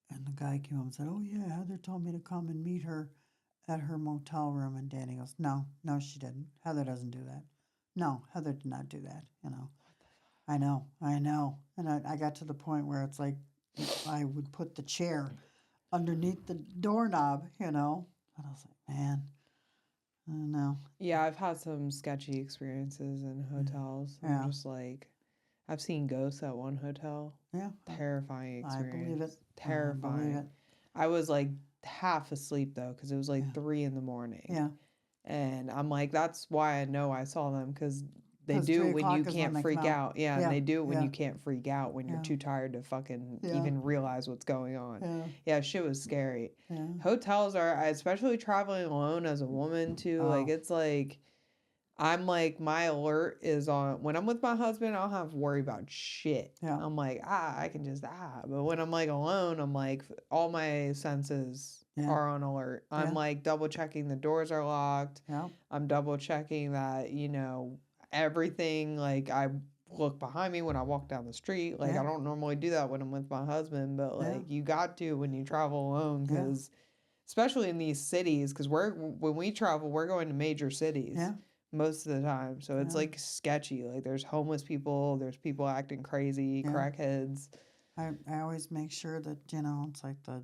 the guy came up and said, oh, yeah, Heather told me to come and meet her at her motel room. And Danny goes, no, she didn't. Heather doesn't do that. No, Heather did not do that, you know. I know. And I got to the point where it's like I would put the chair underneath the doorknob, you know. And I was like, man, I don't know. Yeah, I've had some sketchy experiences in hotels. I'm just like, I've seen ghosts at one hotel. Yeah. Terrifying experience. I believe it. Terrifying. I believe it. I was like half asleep though, because it was like 3 a.m. Yeah. And I'm like, that's why I know I saw them, because they do when you can't freak out. Yeah, and they do it when you can't freak out, when you're too tired to fucking even realize what's going on. Yeah, shit was scary. Yeah. Hotels are, especially traveling alone as a woman too, like it's like, I'm like, my alert is on, when I'm with my husband, I don't have to worry about shit. Yeah. I'm like, I can just, but when I'm like alone, I'm like, all my senses are on alert. I'm like double checking the doors are locked. Yeah. I'm double checking that, you know, everything, like I look behind me when I walk down the street. Like I don't normally do that when I'm with my husband, but like you got to when you travel alone, because especially in these cities, because when we travel, we're going to major cities most of the time. So it's like sketchy. Like there's homeless people, there's people acting crazy, crackheads. I always make sure that, you know, it's like the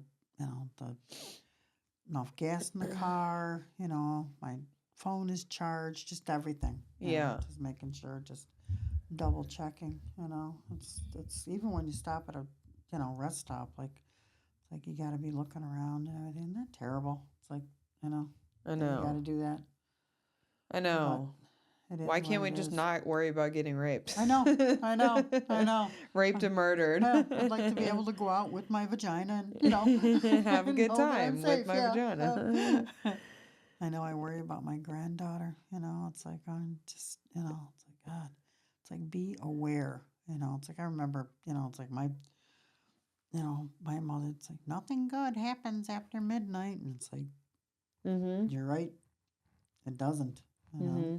enough gas in the car, you know, my phone is charged, just everything. You know, just making sure, just double checking, you know. It's even when you stop at a, you know, rest stop, like it's like you got to be looking around and everything. Isn't that terrible? It's like, you know, I know. You got to do that. I know. Why can't we just not worry about getting raped? I know. Raped and murdered. I'd like to be able to go out with my vagina and, you know, have a good time with my vagina. I know I worry about my granddaughter, you know. It's like, I'm just, you know, it's like, God, it's like, be aware, you know. It's like, I remember, you know, it's like my mother, it's like, nothing good happens after midnight. And it's like, You're right. It doesn't. You know, Mm-hmm.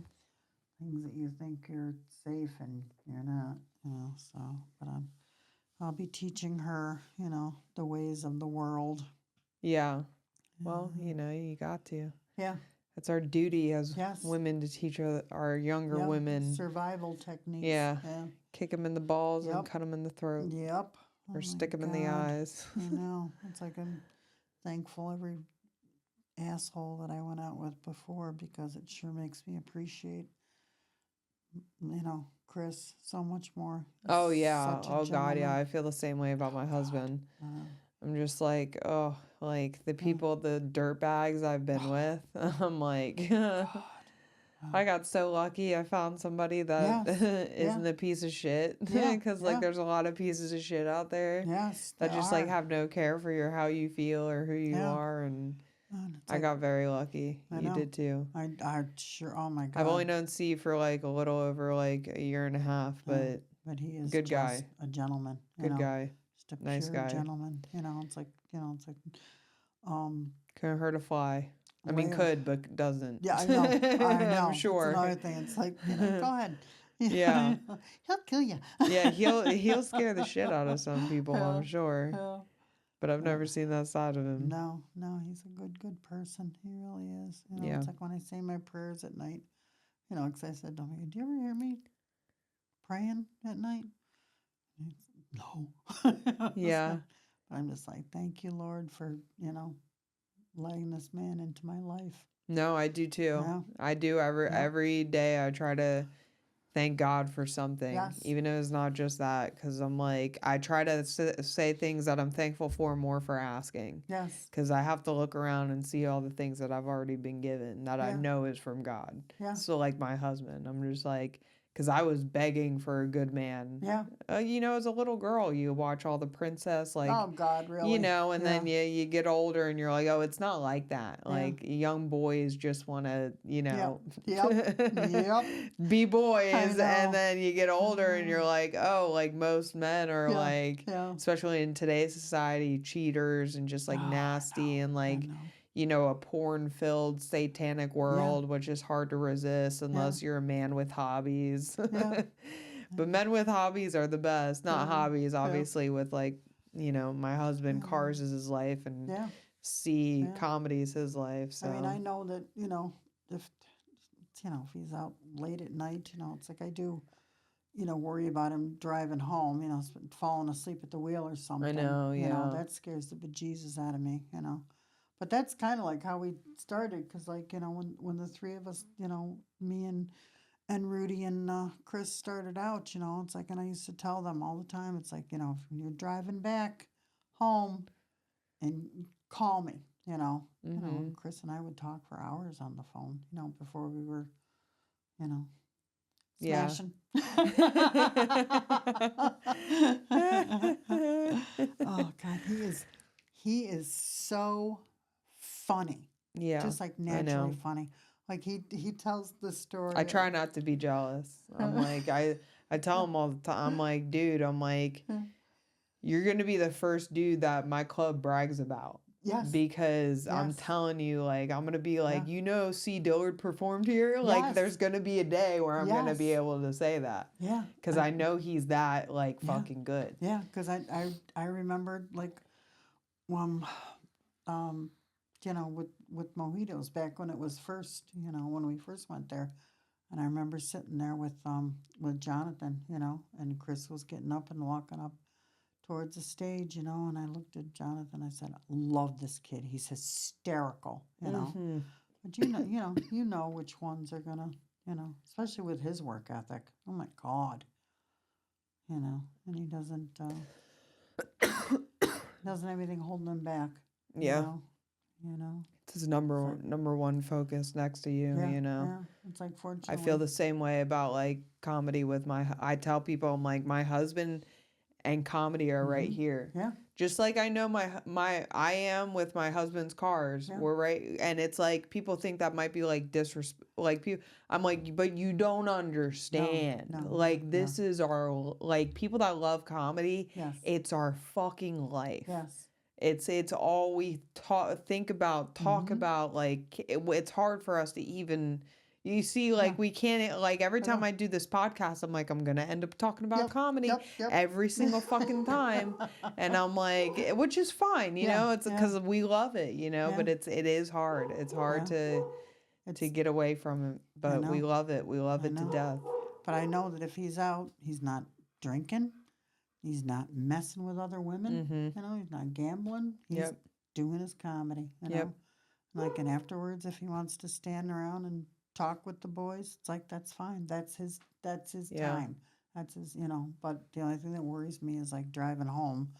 things that you think you're safe and you're not. You know, so but I'll be teaching her, the ways of the world. Yeah. Well, you got to. Yeah. It's our duty as Yes. women to teach our younger Yep. women. Survival techniques. Yeah. Yeah. Kick them in the balls and Yep. cut them in the throat. Yep. Or Oh stick my them in the God. eyes. I know. It's like I'm thankful every asshole that I went out with before because it sure makes me appreciate, Chris so much more. Oh, He's yeah. such a Oh, God, yeah. gentleman. I feel the same way about my husband. Uh, I'm just like, oh, like the people, the dirt bags I've been with. I'm like, I got so lucky. I found somebody that Yes. isn't a piece of shit. Yeah. Because, Yeah. there's a lot of pieces of shit out there Yes. that They just, are. have no care for how you feel or who you Yeah. are. And And it's I like, got very lucky. I You know. did too. I sure. Oh my God. I've only known Steve for, a little over, a year and a half, but But he is good just guy. a gentleman. Good guy. Just a Nice pure guy. gentleman. It's like, Couldn't hurt a fly. I mean, way of- could, but doesn't. Yeah, I know. I know. I'm sure. It's another thing. It's like, go ahead. Yeah. He'll kill you. Yeah, he'll scare the shit out of some people, I'm Yeah. sure. Yeah. But I've never seen that side of him. No, he's a good person. He really is. Yeah. It's like when I say my prayers at night, because I said to him, do you ever hear me praying at night? And he's, no. Yeah. But I'm just like, thank you, Lord, for, letting this man into my life. No, I do too. Yeah. I do every day. I try to thank God for something, Yes. even if it's not just that, because I'm like, I try to say things that I'm thankful for more for asking, Yes. because I have to look around and see all the things that I've already been given that I Yeah. know is from God. Yeah. So like my husband, I'm just like, because I was begging for a good man. Yeah. As a little girl, you watch all the princess, Oh, God, really? and then you get older and you're like, oh, it's not like that. Yeah. Like young boys just want to, Yep. be boys. know. And then you get older and you're like, oh, like most men are Yeah. especially in today's society, cheaters and just Oh, I nasty know. and I know. a porn-filled satanic world, which is hard to resist unless you're a man with hobbies. Yeah. But men with hobbies are the best. Not Yeah. hobbies, obviously, with my husband, cars is his life, and Yeah. see comedy is his life. So I mean, I know that, if he's out late at night, it's like I do, worry about him driving home, falling asleep at the wheel or something. I know, yeah. That scares the bejesus out of me, But that's kind of like how we started, because, when the three of us, me and Rudy and Chris started out, it's like, and I used to tell them all the time, it's like, if you're driving back home and call me, Chris and I would talk for hours on the phone, before we were, Yeah. smashing. Oh, God, he is so funny. Yeah, Just like I naturally know. funny. Like he tells the story. I try not to be jealous. I'm like, I tell him all the time, I'm like, dude, you're going to be the first dude that my club brags about. Yes. Because I'm Yes. telling you, I'm going to be like, C. Dillard performed here? Yes. There's going to be a day where I'm going to be Yes. able to say that. Yeah. Because I know he's that, fucking good. Yeah, because I remembered, with Mojitos back when it was first, when we first went there. And I remember sitting there with Jonathan, and Chris was getting up and walking up towards the stage, and I looked at Jonathan. I said, "Love this kid. He's hysterical, Mm-hmm. But you know which ones are gonna, especially with his work ethic. Oh my God, and he doesn't have anything holding him back. Yeah. You know. It's his number one focus next to you, Yeah. It's like, I fortunately. feel the same way about comedy with I tell people, I'm like, my husband and comedy are right here. Yeah. Just like I know I am with my husband's cars. Yeah. We're right, and it's like people think that might be disrespect. I'm like, but you don't understand. No, This is our people that love comedy. Yes. It's our fucking life. Yes. it's all we think about, talk about. Like it's hard for us to even. You see, like we can't. Like every time I do this podcast, I'm like, I'm gonna end up talking about comedy every single fucking time, and I'm like, which is fine, you know. It's because we love it, you know. But it is hard. It's hard to get away from it, but we love it. We love it to death. But I know that if he's out, he's not drinking. He's not messing with other women. You know, he's not gambling. He's doing his comedy. You know, like, and afterwards, if he wants to stand around and talk with the boys, it's like that's fine. That's his time. That's his. You know. But the only thing that worries me is like driving home.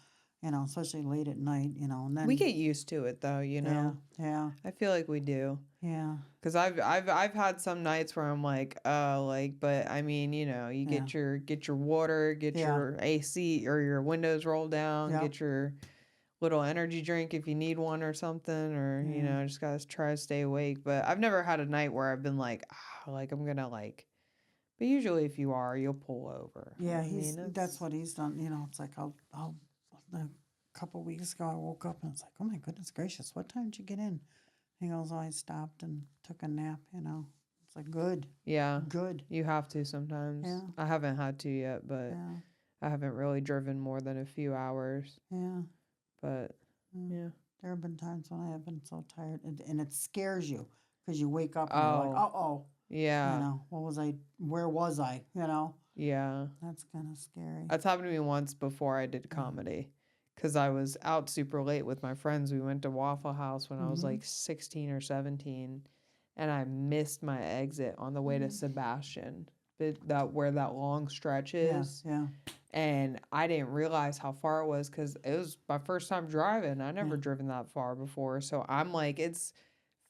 You know, especially late at night. You know, and then we get used to it though. You know. Yeah. I feel like we do. Yeah. Because I've had some nights where I'm like, but I mean, you know, you get your water, get your AC or your windows rolled down, get your little energy drink if you need one or something, or you know, just gotta try to stay awake. But I've never had a night where I've been like, like I'm gonna like. But usually, if you are, you'll pull over. Yeah, that's what he's done. You know, it's like I'll a couple weeks ago I woke up and it's like, oh my goodness gracious, what time did you get in? He goes, oh, I stopped and took a nap, you know. It's like, good. Yeah. Good. You have to sometimes. Yeah. I haven't had to yet, but I haven't really driven more than a few hours. Yeah. But, yeah. There have been times when I have been so tired, and it scares you because you wake up and you're like, uh-oh. Yeah. You know, where was I, you know? Yeah. That's kind of scary. That's happened to me once before I did comedy. Because I was out super late with my friends. We went to Waffle House when I was like 16 or 17. And I missed my exit on the way to Sebastian. Where that long stretch is. Yeah. And I didn't realize how far it was because it was my first time driving. I never driven that far before. So I'm like, it's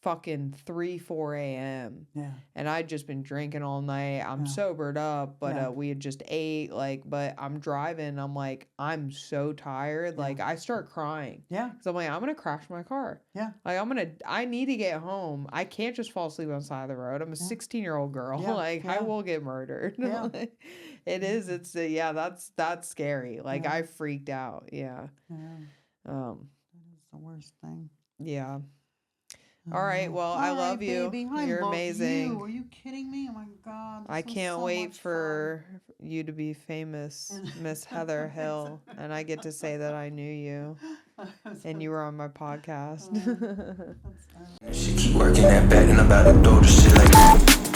fucking 4 a.m. Yeah. And I'd just been drinking all night. I'm sobered up, but we had just ate, but I'm driving. I'm like, I'm so tired. Like, I start crying. Yeah. Because I'm like, I'm going to crash my car. Yeah. Like, I need to get home. I can't just fall asleep on the side of the road. I'm a 16-year-old girl. Yeah. I will get murdered. Yeah. It is. It's, that's scary. Like, I freaked out. Yeah. Yeah. That is the worst thing. Yeah. All right. Well, I love you. Baby. You're love amazing. You. Are you kidding me? Oh my God. I can't wait for you to be famous, Miss Heather Hill, and I get to say that I knew you, and you were on my podcast. She keep working that back and I'm about to throw the shit like